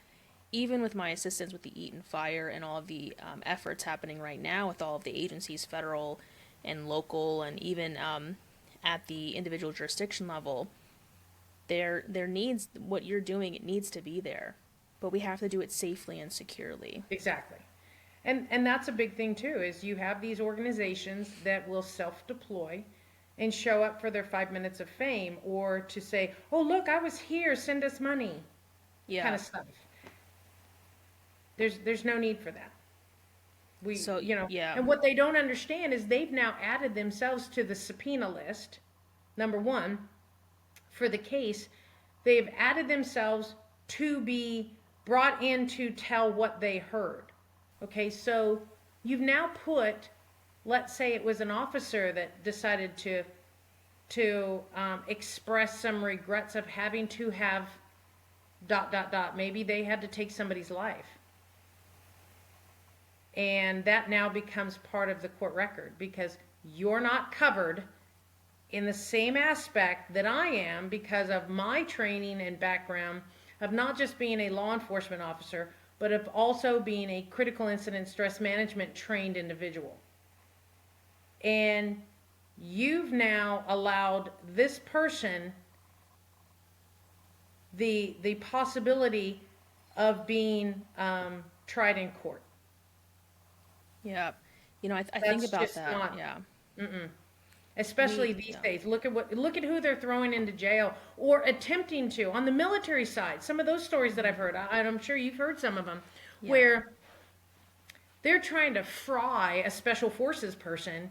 even with my assistance with the Eat and Fire and all of the efforts happening right now with all of the agencies, federal and local, and even at the individual jurisdiction level, there needs, what you're doing, it needs to be there. But we have to do it safely and securely. Exactly. And that's a big thing too, is you have these organizations that will self-deploy and show up for their 5 minutes of fame, or to say, oh, look, I was here, send us money, kind of stuff. There's no need for that. And what they don't understand is they've now added themselves to the subpoena list. Number one, for the case, they've added themselves to be brought in to tell what they heard. Okay, so you've now put, let's say it was an officer that decided to express some regrets of having to have ... Maybe they had to take somebody's life. And that now becomes part of the court record, because you're not covered in the same aspect that I am, because of my training and background of not just being a law enforcement officer, but of also being a critical incident stress management trained individual. And you've now allowed this person the possibility of being tried in court. Yeah, I think about that. Especially these days. Look at who they're throwing into jail, or attempting to, on the military side. Some of those stories that I've heard, I'm sure you've heard some of them, where they're trying to fry a special forces person,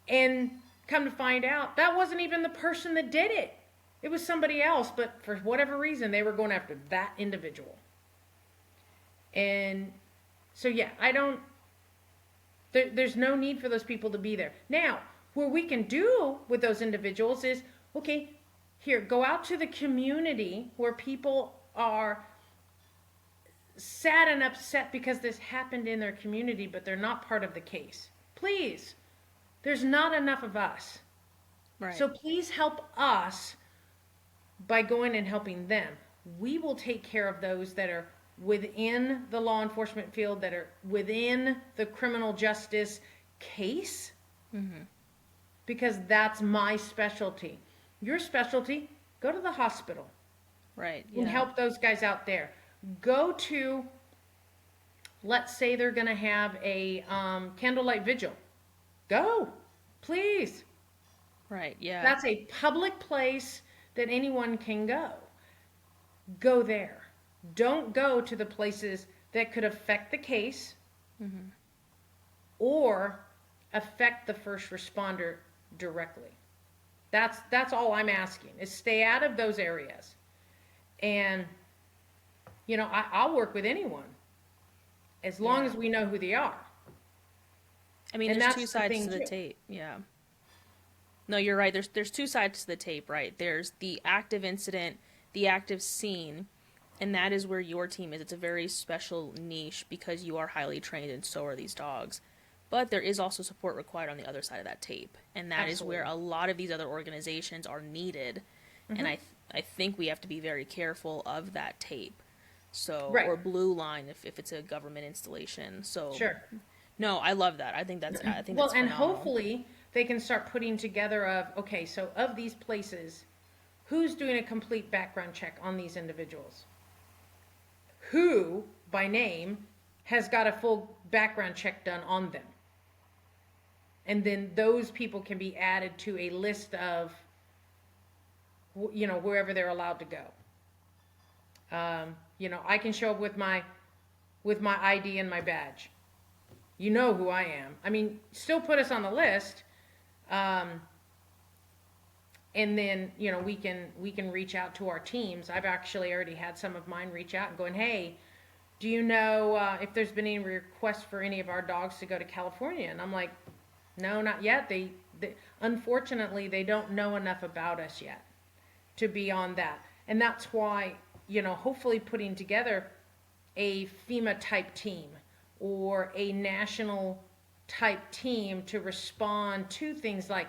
and come to find out that wasn't even the person that did it. It was somebody else, but for whatever reason, they were going after that individual. And so, there's no need for those people to be there. Now, what we can do with those individuals is, okay, here, go out to the community where people are sad and upset because this happened in their community, but they're not part of the case. Please, there's not enough of us. Right. So please help us by going and helping them. We will take care of those that are within the law enforcement field, that are within the criminal justice case, because that's my specialty. Your specialty, go to the hospital. Right. And help those guys out there. Go to, let's say they're going to have a candlelight vigil. Go, please. Right, yeah. That's a public place that anyone can go. Go there. Don't go to the places that could affect the case or affect the first responder directly. That's all I'm asking, is stay out of those areas. And, I'll work with anyone as long as we know who they are. I mean, there's two sides to the tape. Yeah. No, you're right. There's two sides to the tape, right? There's the active incident the active scene, and that is where your team is. It's a very special niche because you are highly trained and so are these dogs. But there is also support required on the other side of that tape, and that is where Absolutely. a lot of these other organizations are needed. And Mm-hmm. I think we have to be very careful of that tape. So, Right. or blue line if it's a government installation. So, Sure. no, I love that. I think Well, that's and phenomenal. hopefully they can start putting together of, okay, so of these places, who's doing a complete background check on these individuals? Who, by name, has got a full background check done on them? And then those people can be added to a list of, wherever they're allowed to go. I can show up with my ID and my badge. You know who I am. I mean, still put us on the list, um, and then we can reach out to our teams. I've actually already had some of mine reach out and going, hey, do you know if there's been any requests for any of our dogs to go to California? And I'm like, no, not yet. They unfortunately they don't know enough about us yet to be on that, and that's why hopefully putting together a FEMA type team or a national type team to respond to things like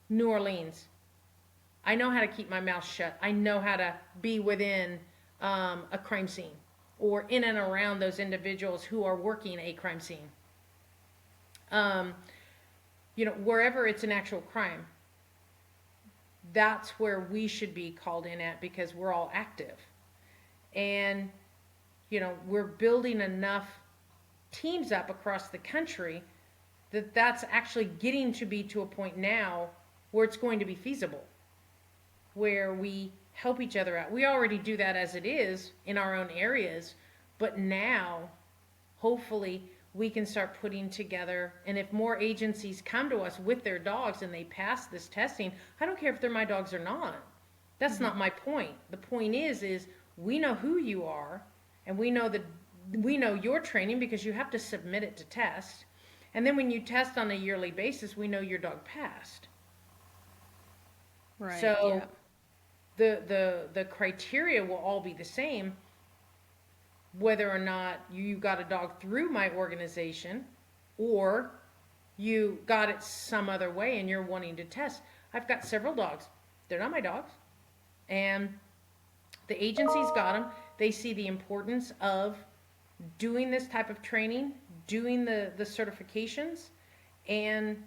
New Orleans. I know how to keep my mouth shut. I know how to be within a crime scene or in and around those individuals who are working a crime scene. Um, wherever it's an actual crime, that's where we should be called in at because we're all active. And, we're building enough teams up across the country that's actually getting to be to a point now where it's going to be feasible, where we help each other out. We already do that as it is in our own areas, but now hopefully we can start putting together, and if more agencies come to us with their dogs and they pass this testing, I don't care if they're my dogs or not. That's not my point. The point is we know who you are, and we know your training because you have to submit it to test. And then when you test on a yearly basis, we know your dog passed. Right. So Yeah. the criteria will all be the same, whether or not you got a dog through my organization or you got it some other way and you're wanting to test. I've got several dogs. They're not my dogs. And the agency's got them. They see the importance of doing this type of training, doing the certifications, and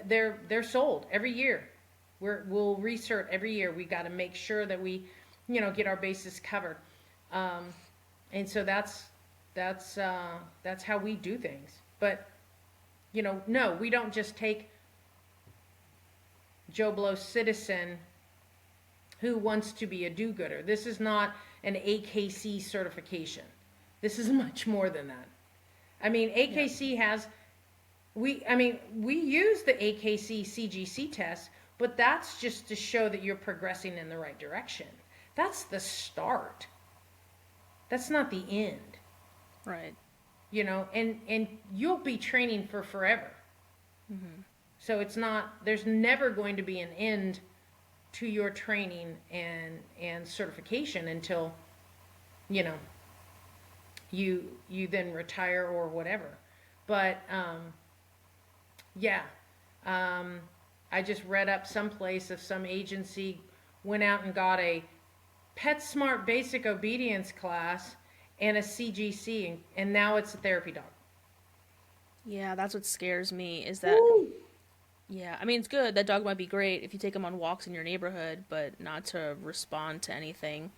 they're sold every year. We'll recert every year. We got to make sure that we, get our bases covered. And so that's how we do things. But no, we don't just take Joe Blow citizen who wants to be a do-gooder. This is not an AKC certification. This is much more than that. I mean, AKC has, we use the AKC CGC test, but that's just to show that you're progressing in the right direction. That's the start. That's not the end. Right. And you'll be training for forever. Mm-hmm. So there's never going to be an end to your training and certification until, you then retire or whatever. But, I just read up someplace of some agency went out and got a PetSmart basic obedience class and a CGC, and now it's a therapy dog. Yeah, that's what scares me is that. Woo! Yeah, I mean, it's good. That dog might be great if you take him on walks in your neighborhood, but not to respond to anything.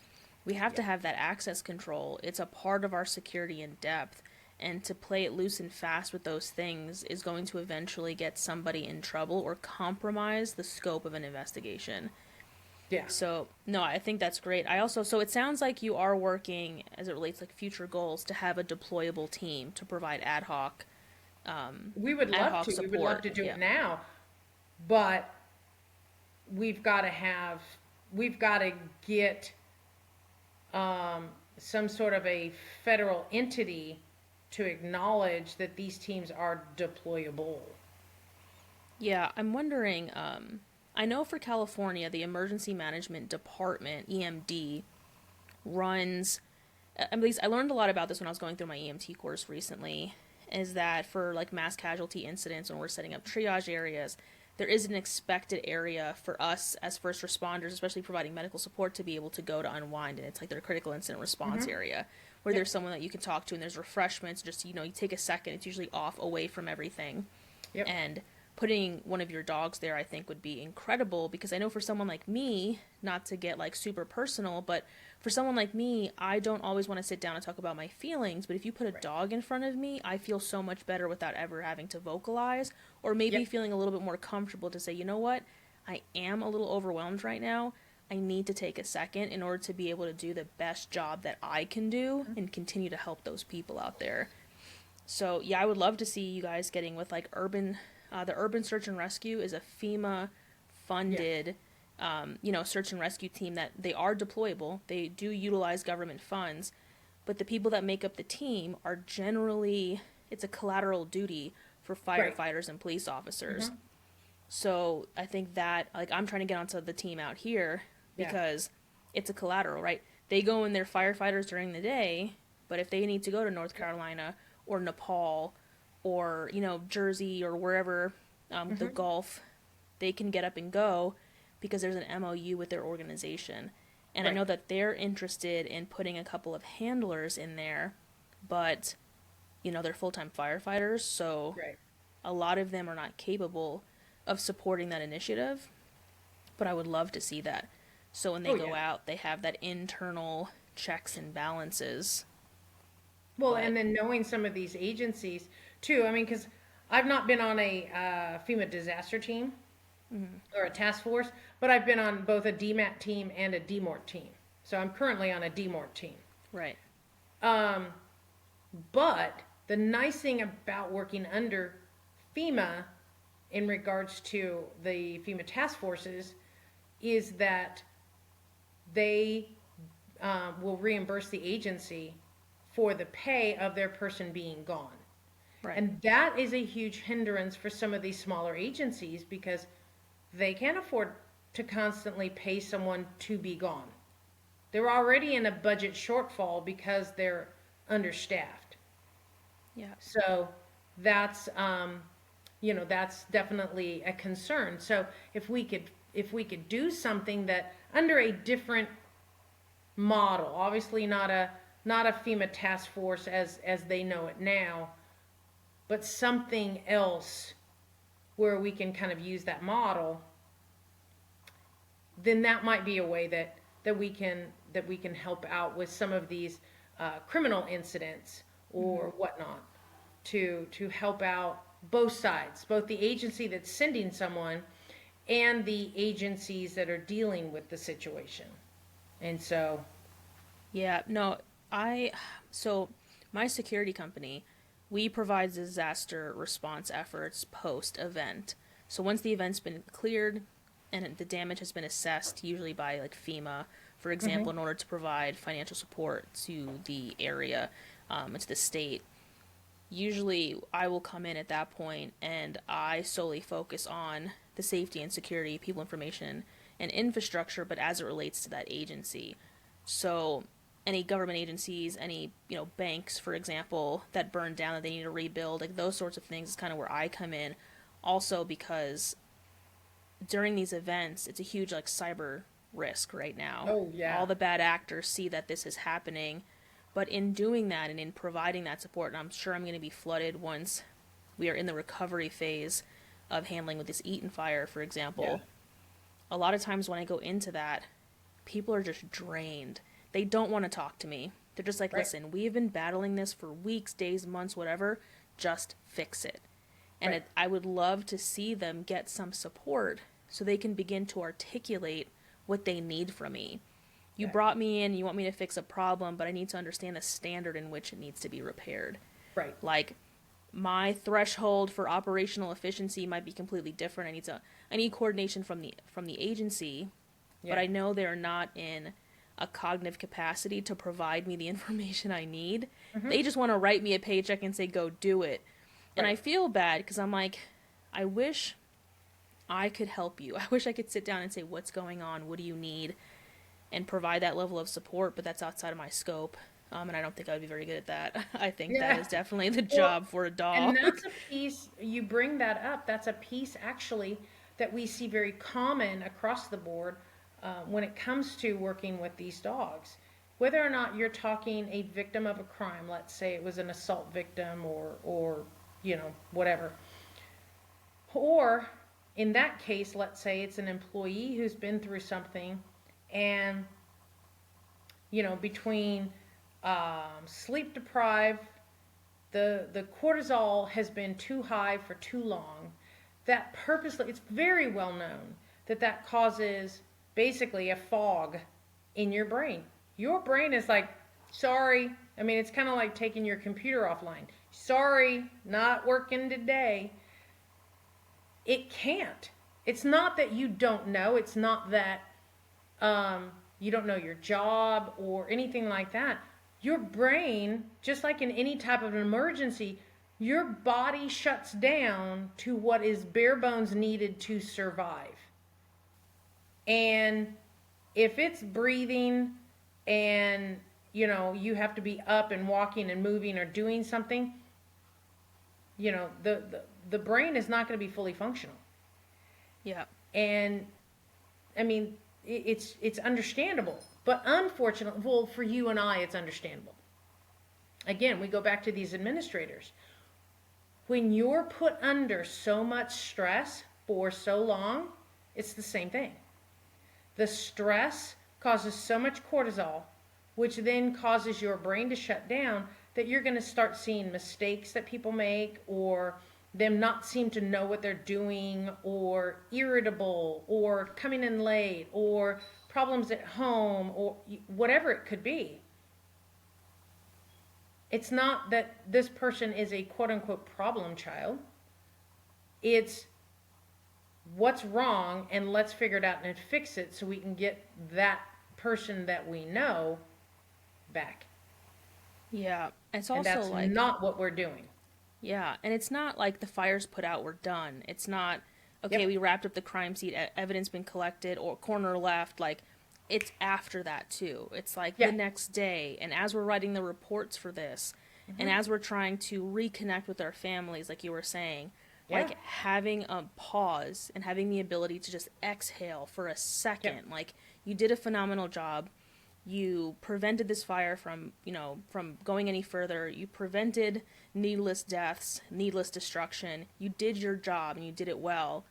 We have to have that access control. It's a part of our security in depth. And to play it loose and fast with those things is going to eventually get somebody in trouble or compromise the scope of an investigation. Yeah. So, no, I think that's great. So it sounds like you are working, as it relates like future goals, to have a deployable team to provide ad hoc We would love to. support. We would love to do it now. But we've got to get some sort of a federal entity to acknowledge that these teams are deployable. Yeah, I'm wondering, I know for California, the Emergency Management Department, EMD, runs, at least I learned a lot about this when I was going through my EMT course recently, is that for like mass casualty incidents, when we're setting up triage areas, there is an expected area for us as first responders, especially providing medical support, to be able to go to unwind. And it's like their critical incident response area where there's someone that you can talk to and there's refreshments. Just, you take a second. It's usually off away from everything. Yep. And putting one of your dogs there, I think, would be incredible, because I know for someone like me, not to get like super personal, but for someone like me, I don't always want to sit down and talk about my feelings, but if you put a dog in front of me, I feel so much better without ever having to vocalize, or maybe feeling a little bit more comfortable to say, you know what, I am a little overwhelmed right now. I need to take a second in order to be able to do the best job that I can do and continue to help those people out there. So yeah, I would love to see you guys getting with like the Urban Search and Rescue is a FEMA funded, search and rescue team that they are deployable. They do utilize government funds, but the people that make up the team are generally, it's a collateral duty for firefighters and police officers. So I think that, like, I'm trying to get onto the team out here because it's a collateral, right? They go in their firefighters during the day, but if they need to go to North Carolina or Nepal or, Jersey or wherever, the Gulf, they can get up and go because there's an MOU with their organization. And I know that they're interested in putting a couple of handlers in there, but, they're full-time firefighters, so a lot of them are not capable of supporting that initiative, but I would love to see that. So when they go out, they have that internal checks and balances. Well, and then knowing some of these agencies too, I mean, because I've not been on a FEMA disaster team or a task force, but I've been on both a DMAT team and a DMORT team. So I'm currently on a DMORT team. Right. But the nice thing about working under FEMA in regards to the FEMA task forces is that they will reimburse the agency for the pay of their person being gone. Right. And that is a huge hindrance for some of these smaller agencies because they can't afford to constantly pay someone to be gone. They're already in a budget shortfall because they're understaffed. Yeah. So that's that's definitely a concern. So if we could do something that under a different model, obviously not a FEMA task force as they know it now, but something else where we can kind of use that model, then that might be a way that we can help out with some of these criminal incidents or whatnot to help out both sides, both the agency that's sending someone and the agencies that are dealing with the situation. And so so my security company, we provide disaster response efforts post-event. So once the event's been cleared and the damage has been assessed, usually by like FEMA, for example, in order to provide financial support to the area, to the state, usually I will come in at that point and I solely focus on the safety and security, people information, and infrastructure, but as it relates to that agency. So any government agencies, any, banks, for example, that burned down that they need to rebuild, like those sorts of things is kind of where I come in. Also because during these events, it's a huge like cyber risk right now. Oh, yeah. All the bad actors see that this is happening, but in doing that and in providing that support, and I'm sure I'm going to be flooded once we are in the recovery phase of handling with this Eaton fire, for example. A lot of times when I go into that, people are just drained. They don't want to talk to me. They're just like, listen, we have been battling this for weeks, days, months, whatever. Just fix it. And I would love to see them get some support so they can begin to articulate what they need from me. You brought me in, you want me to fix a problem, but I need to understand the standard in which it needs to be repaired. Right. Like, my threshold for operational efficiency might be completely different. I need coordination from the agency, but I know they're not in a cognitive capacity to provide me the information I need. They just want to write me a paycheck and say, go do it. And I feel bad because I'm like, I wish I could help you. I wish I could sit down and say, what's going on? What do you need? And provide that level of support, but that's outside of my scope. And I don't think I would be very good at that. I think that Yeah. is definitely the Well, job for a and dog. that's a piece, you bring that up, that's a piece actually that we see very common across the board when it comes to working with these dogs. Whether or not you're talking a victim of a crime, let's say it was an assault victim or whatever. Or in that case, let's say it's an employee who's been through something and, between sleep deprived, the cortisol has been too high for too long. That purposely, it's very well known that causes basically a fog in your brain. Your brain is like, sorry. I mean, it's kind of like taking your computer offline. Sorry, not working today. It can't. It's not that you don't know. It's not that you don't know your job or anything like that. Your brain, just like in any type of an emergency, your body shuts down to what is bare bones needed to survive. And if it's breathing and, you have to be up and walking and moving or doing something, the brain is not going to be fully functional. Yeah. And, I mean, it's understandable. But unfortunately, well, for you and I, it's understandable. Again, we go back to these administrators. When you're put under so much stress for so long, it's the same thing. The stress causes so much cortisol, which then causes your brain to shut down, that you're going to start seeing mistakes that people make, or them not seem to know what they're doing, or irritable, or coming in late, or problems at home, or whatever it could be. It's not that this person is a quote-unquote problem child. It's what's wrong, and let's figure it out and fix it so we can get that person that we know back. Yeah. It's And also that's like, not what we're doing. yeah. And it's not like the fire's put out, we're done. It's not, okay, Yep. we wrapped up the crime scene, evidence been collected, or corner left. Like, it's after that too. It's like Yeah. the next day. And as we're writing the reports for this, and as we're trying to reconnect with our families, like you were saying, Yeah. like having a pause and having the ability to just exhale for a second. Yep. Like, you did a phenomenal job. You prevented this fire from going any further. You prevented needless deaths, needless destruction. You did your job and you did it well.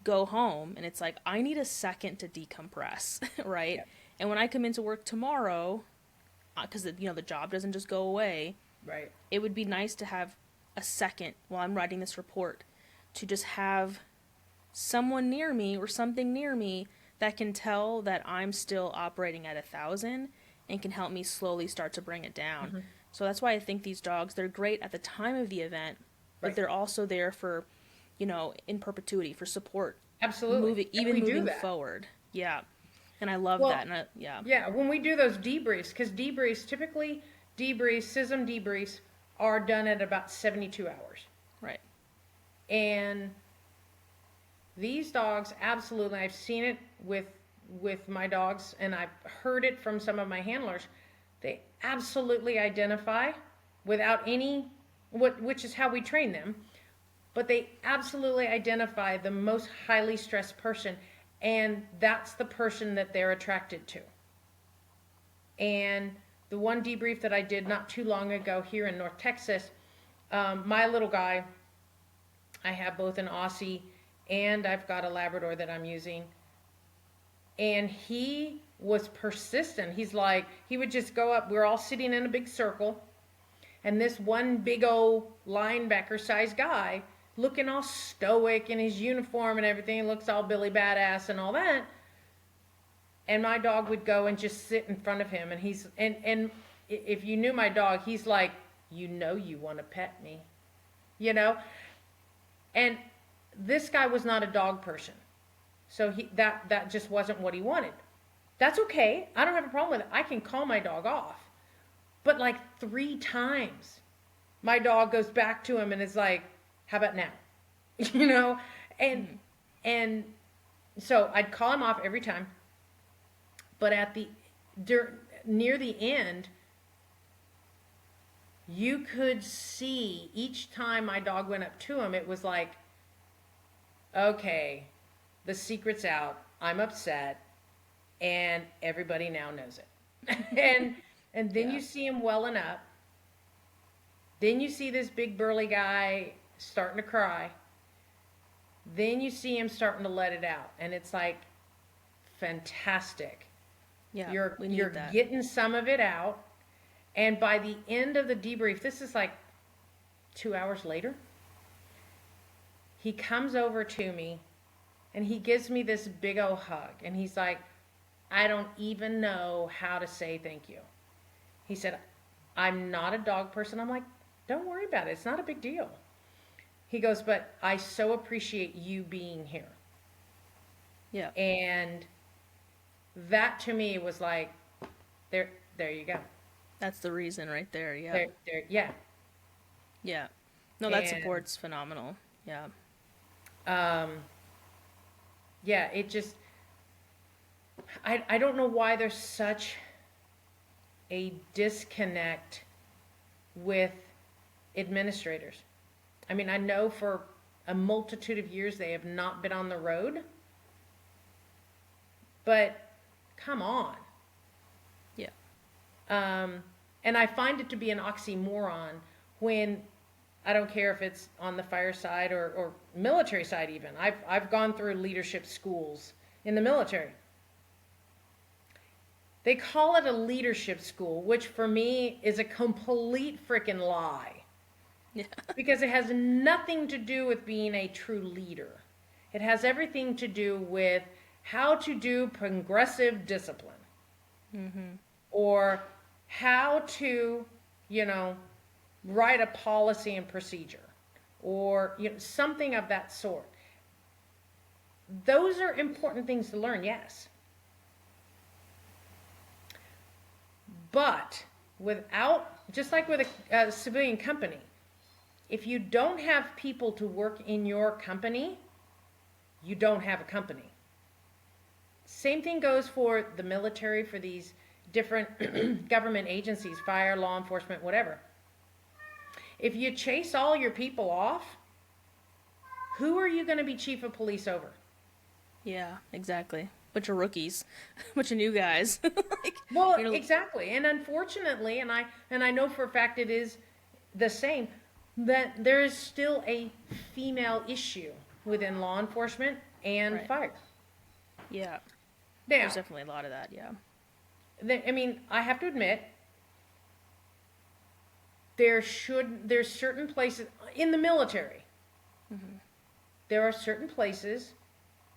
Go home. And it's like, I need a second to decompress, right? Yep. And when I come into work tomorrow, because the job doesn't just go away, Right. it would be nice to have a second while I'm writing this report to just have someone near me or something near me that can tell that I'm still operating at 1,000 and can help me slowly start to bring it down. So that's why I think these dogs, they're great at the time of the event, but Right. they're also there for, in perpetuity, for support. Absolutely. And we do Moving that. forward. Yeah. And I love Well, that. And yeah. Yeah, when we do those debriefs, because typically SISM debriefs are done at about 72 hours. Right. And these dogs, absolutely, I've seen it with my dogs, and I've heard it from some of my handlers. They absolutely identify without any, which is how we train them, but they absolutely identify the most highly stressed person, and that's the person that they're attracted to. And the one debrief that I did not too long ago here in North Texas, my little guy, I have both an Aussie and I've got a Labrador that I'm using. And he was persistent. He's like, he would just go up. We're all sitting in a big circle. And this one big old linebacker size guy, looking all stoic in his uniform and everything, looks all Billy Badass and all that. And my dog would go and just sit in front of him. And and if you knew my dog, he's like, you want to pet me, And this guy was not a dog person. So that just wasn't what he wanted. That's okay. I don't have a problem with it. I can call my dog off. But like 3 times, my dog goes back to him and is like, how about now? And And so I'd call him off every time. But near the end, you could see each time my dog went up to him, it was like, okay, the secret's out. I'm upset, and everybody now knows it. and then you see him welling up. Then you see this big burly guy starting to cry. Then you see him starting to let it out, and it's like fantastic. Yeah, you're getting some of it out, and by the end of the debrief, this is like 2 hours later, he comes over to me and he gives me this big old hug, and he's like, I don't even know how to say thank you. He said, I'm not a dog person. I'm like, don't worry about it. It's not a big deal. He goes, but I so appreciate you being here. Yeah. And that to me was like, there you go. That's the reason right there. Yeah. Yeah. Yeah. No, that support's phenomenal. Yeah. Yeah, it just, I don't know why there's such a disconnect with administrators. I mean, I know for a multitude of years they have not been on the road, but come on. Yeah. And I find it to be an oxymoron when, I don't care if it's on the fire side or military side even. I've gone through leadership schools in the military. They call it a leadership school, which for me is a complete freaking lie. Yeah. Because it has nothing to do with being a true leader. It has everything to do with how to do progressive discipline. Mm-hmm. Or how to, write a policy and procedure. Or something of that sort. Those are important things to learn, yes. But just like with a civilian company, if you don't have people to work in your company, you don't have a company. Same thing goes for the military, for these different government agencies, fire, law enforcement, whatever. If you chase all your people off, who are you going to be chief of police over? Yeah, exactly. Bunch of rookies, bunch of new guys. Exactly. And unfortunately, and I know for a fact it is the same, that there is still a female issue within law enforcement and fire. Yeah. Now, there's definitely a lot of that, yeah. I have to admit, there's certain places in the military. Mm-hmm. There are certain places,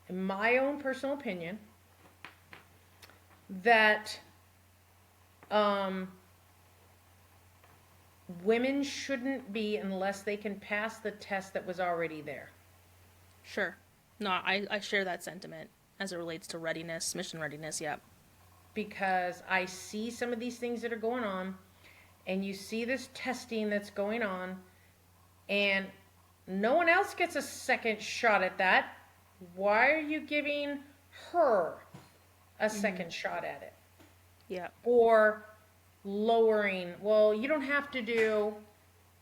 in my own personal opinion, that women shouldn't be unless they can pass the test that was already there. Sure. No, I share that sentiment as it relates to readiness, mission readiness, yeah. Because I see some of these things that are going on, and you see this testing that's going on, and no one else gets a second shot at that. Why are you giving her a second shot at it? Yeah. Or lowering, well, you don't have to do,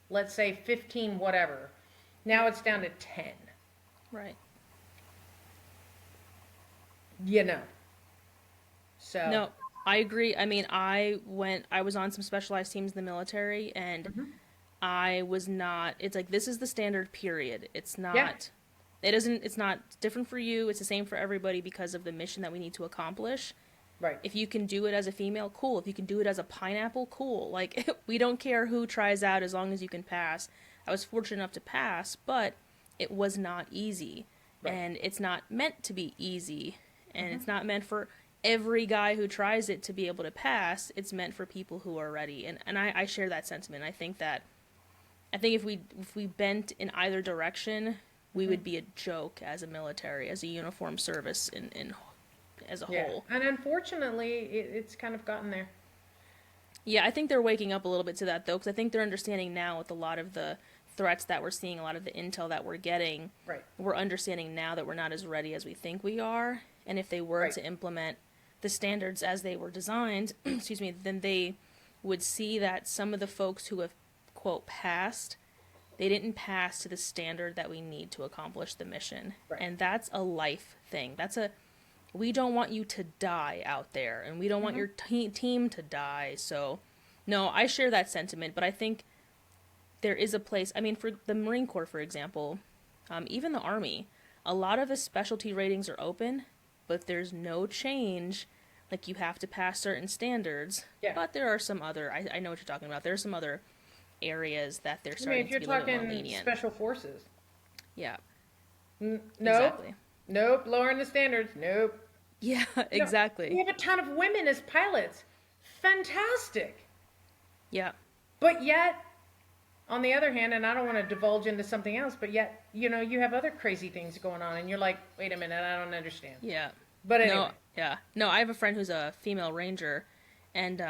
let's say 15 whatever. Now it's down to 10. Right. So. No, I agree. I mean, I was on some specialized teams in the military, and I was not, it's like, this is the standard period. It's not, it's not different for you. It's the same for everybody because of the mission that we need to accomplish. Right. If you can do it as a female, cool. If you can do it as a pineapple, cool. Like, we don't care who tries out as long as you can pass. I was fortunate enough to pass, but it was not easy. Right. And it's not meant to be easy. And it's not meant for every guy who tries it to be able to pass. It's meant for people who are ready. And I share that sentiment. I think if we bent in either direction, we would be a joke as a military, as a uniformed service in as a whole. And unfortunately, it's kind of gotten there. Yeah, I think they're waking up a little bit to that, though, because I think they're understanding now with a lot of the threats that we're seeing, a lot of the intel that we're getting, Right. we're understanding now that we're not as ready as we think we are. And if they were Right. to implement the standards as they were designed, excuse me, then they would see that some of the folks who have, quote, passed, they didn't pass to the standard that we need to accomplish the mission. Right. And that's a life thing. We don't want you to die out there, and we don't want your team to die. So, no, I share that sentiment, but I think there is a place, I mean, for the Marine Corps, for example, even the Army, a lot of the specialty ratings are open, but there's no change. Like, you have to pass certain standards. Yeah. But there are some other, I know what you're talking about, there are some other areas that they're starting to be a little more lenient. Special forces. Yeah. Nope. Exactly. Nope. Lowering the standards. Nope. Yeah, exactly. We have a ton of women as pilots. Fantastic. Yeah. But yet, on the other hand, and I don't want to divulge into something else, but yet, you have other crazy things going on, and you're like, wait a minute, I don't understand. Yeah. But anyway. No, yeah. No, I have a friend who's a female ranger, and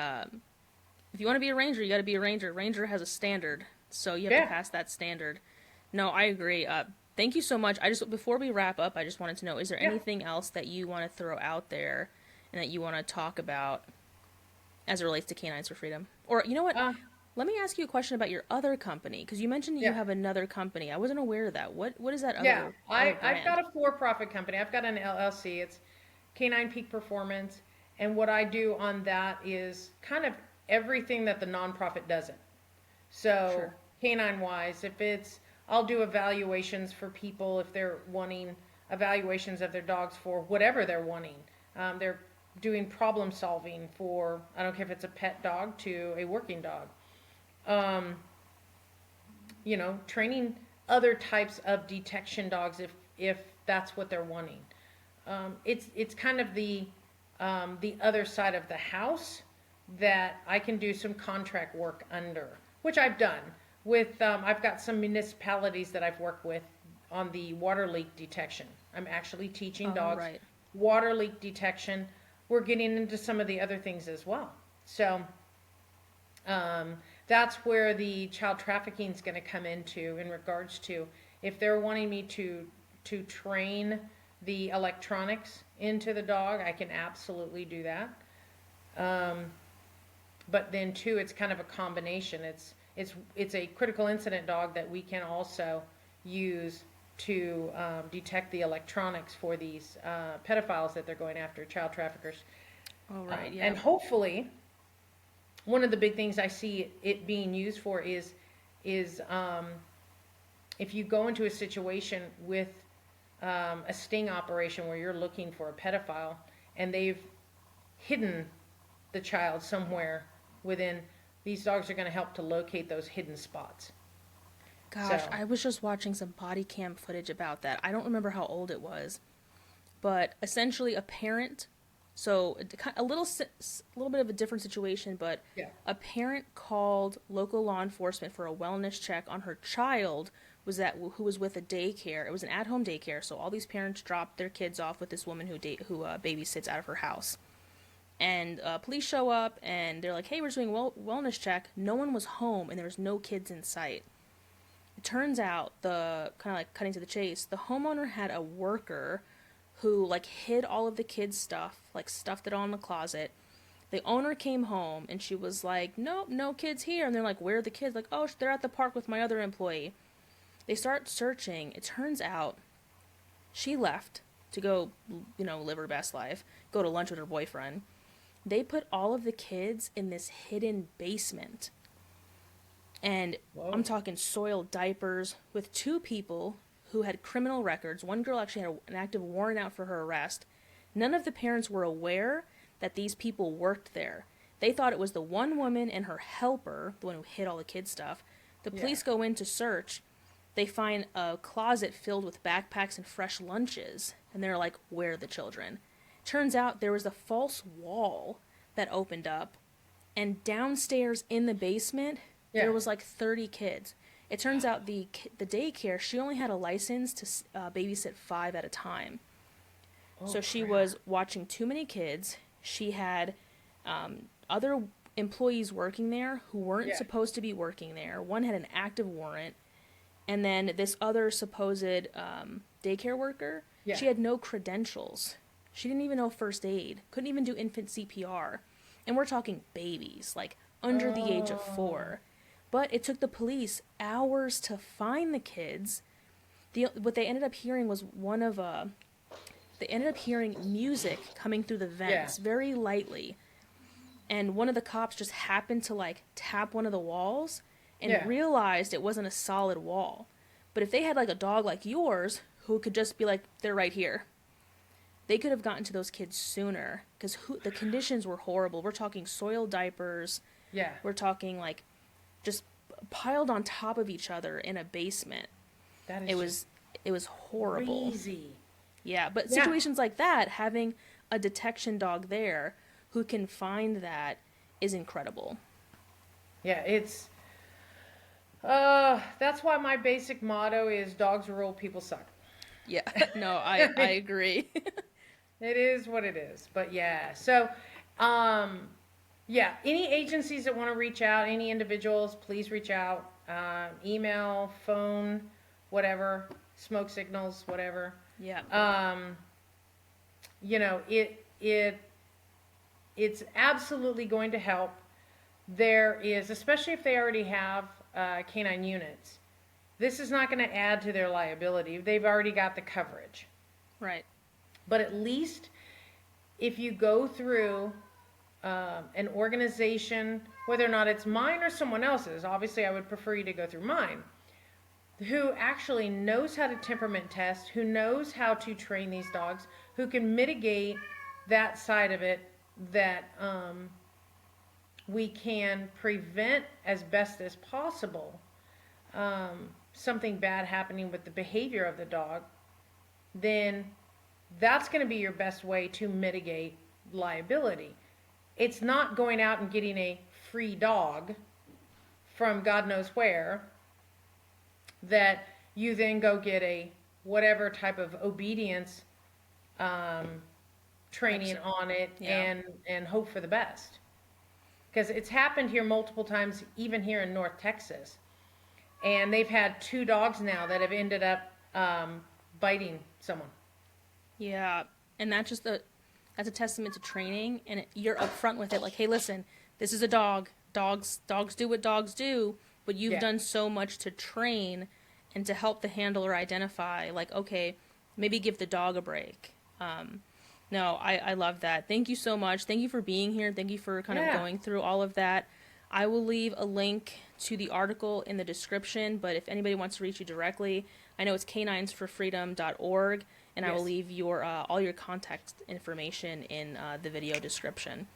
if you want to be a ranger, you got to be a ranger. Ranger has a standard, so you have to pass that standard. No, I agree. Thank you so much. Before we wrap up, I just wanted to know, is there anything else that you want to throw out there and that you want to talk about as it relates to Canines for Freedom? Or, you know what? Let me ask you a question about your other company, because you mentioned you have another company. I wasn't aware of that. What is that other Yeah, I've brand? got a for-profit company. I've got an LLC. It's Canine Peak Performance. And what I do on that is kind of everything that the nonprofit doesn't. So, canine-wise, I'll do evaluations for people if they're wanting evaluations of their dogs for whatever they're wanting. They're doing problem solving for, I don't care if it's a pet dog to a working dog. Training other types of detection dogs if that's what they're wanting. It's kind of the other side of the house that I can do some contract work under, which I've done. I've got some municipalities that I've worked with on the water leak detection. I'm actually teaching dogs water leak detection. We're getting into some of the other things as well. So that's where the child trafficking is going to come into in regards to if they're wanting me to train the electronics into the dog, I can absolutely do that. But then too, it's kind of a combination. It's a critical incident dog that we can also use to detect the electronics for these pedophiles that they're going after, child traffickers. Oh, right, yeah. And hopefully, one of the big things I see it being used for is if you go into a situation with a sting operation where you're looking for a pedophile and they've hidden the child somewhere within, these dogs are going to help to locate those hidden spots. Gosh, I was just watching some body cam footage about that. I don't remember how old it was, but essentially a parent, so a little bit of a different situation, but a parent called local law enforcement for a wellness check on her child who was with a daycare. It was an at-home daycare, so all these parents dropped their kids off with this woman who babysits out of her house. And police show up, and they're like, hey, we're just doing a wellness check. No one was home, and there was no kids in sight. It turns out, kind of like cutting to the chase, the homeowner had a worker who, like, hid all of the kids' stuff, like, stuffed it all in the closet. The owner came home, and she was like, nope, no kids here. And they're like, where are the kids? Like, oh, they're at the park with my other employee. They start searching. It turns out she left to go, live her best life, go to lunch with her boyfriend. They put all of the kids in this hidden basement. And I'm talking soiled diapers with two people who had criminal records. One girl actually had an active warrant out for her arrest. None of the parents were aware that these people worked there. They thought it was the one woman and her helper, the one who hid all the kids' stuff. The police go in to search. They find a closet filled with backpacks and fresh lunches. And they're like, where are the children? Turns out there was a false wall that opened up, and downstairs in the basement, there was like 30 kids. It turns out the daycare, she only had a license to babysit 5 at a time. So she was watching too many kids. She had other employees working there who weren't supposed to be working there. One had an active warrant. And then this other supposed daycare worker, Yeah. she had no credentials. She didn't even know first aid, couldn't even do infant CPR. And we're talking babies, like under the age of 4. But it took the police hours to find the kids. What they ended up hearing was they ended up hearing music coming through the vents very lightly. And one of the cops just happened to like tap one of the walls and realized it wasn't a solid wall. But if they had like a dog like yours who could just be like, they're right here, they could have gotten to those kids sooner, because the conditions were horrible. We're talking soiled diapers. Yeah. We're talking like just piled on top of each other in a basement. That is It was horrible. crazy. Yeah, but situations like that, having a detection dog there who can find that is incredible. Yeah, it's that's why my basic motto is dogs rule, people suck. Yeah, no, I agree. It is what it is. But yeah, so any agencies that want to reach out, any individuals, please reach out. Email, phone, whatever, smoke signals, whatever. Yeah. You know, it's absolutely going to help. There is, especially if they already have canine units, this is not going to add to their liability. They've already got the coverage. Right. But at least if you go through an organization, whether or not it's mine or someone else's, obviously I would prefer you to go through mine, who actually knows how to temperament test, who knows how to train these dogs, who can mitigate that side of it, that we can prevent as best as possible something bad happening with the behavior of the dog, then that's going to be your best way to mitigate liability. It's not going out and getting a free dog from God knows where that you then go get a whatever type of obedience training on it and hope for the best. Because it's happened here multiple times, even here in North Texas. And they've had 2 dogs now that have ended up biting someone. Yeah, and that's a testament to training, and you're upfront with it, like, hey, listen, this is a dog. Dogs do what dogs do, but you've done so much to train and to help the handler identify, like, okay, maybe give the dog a break. No, I love that. Thank you so much. Thank you for being here. Thank you for kind of going through all of that. I will leave a link to the article in the description, but if anybody wants to reach you directly, I know it's K9sforfreedom.org, and I will leave your all your contact information in the video description.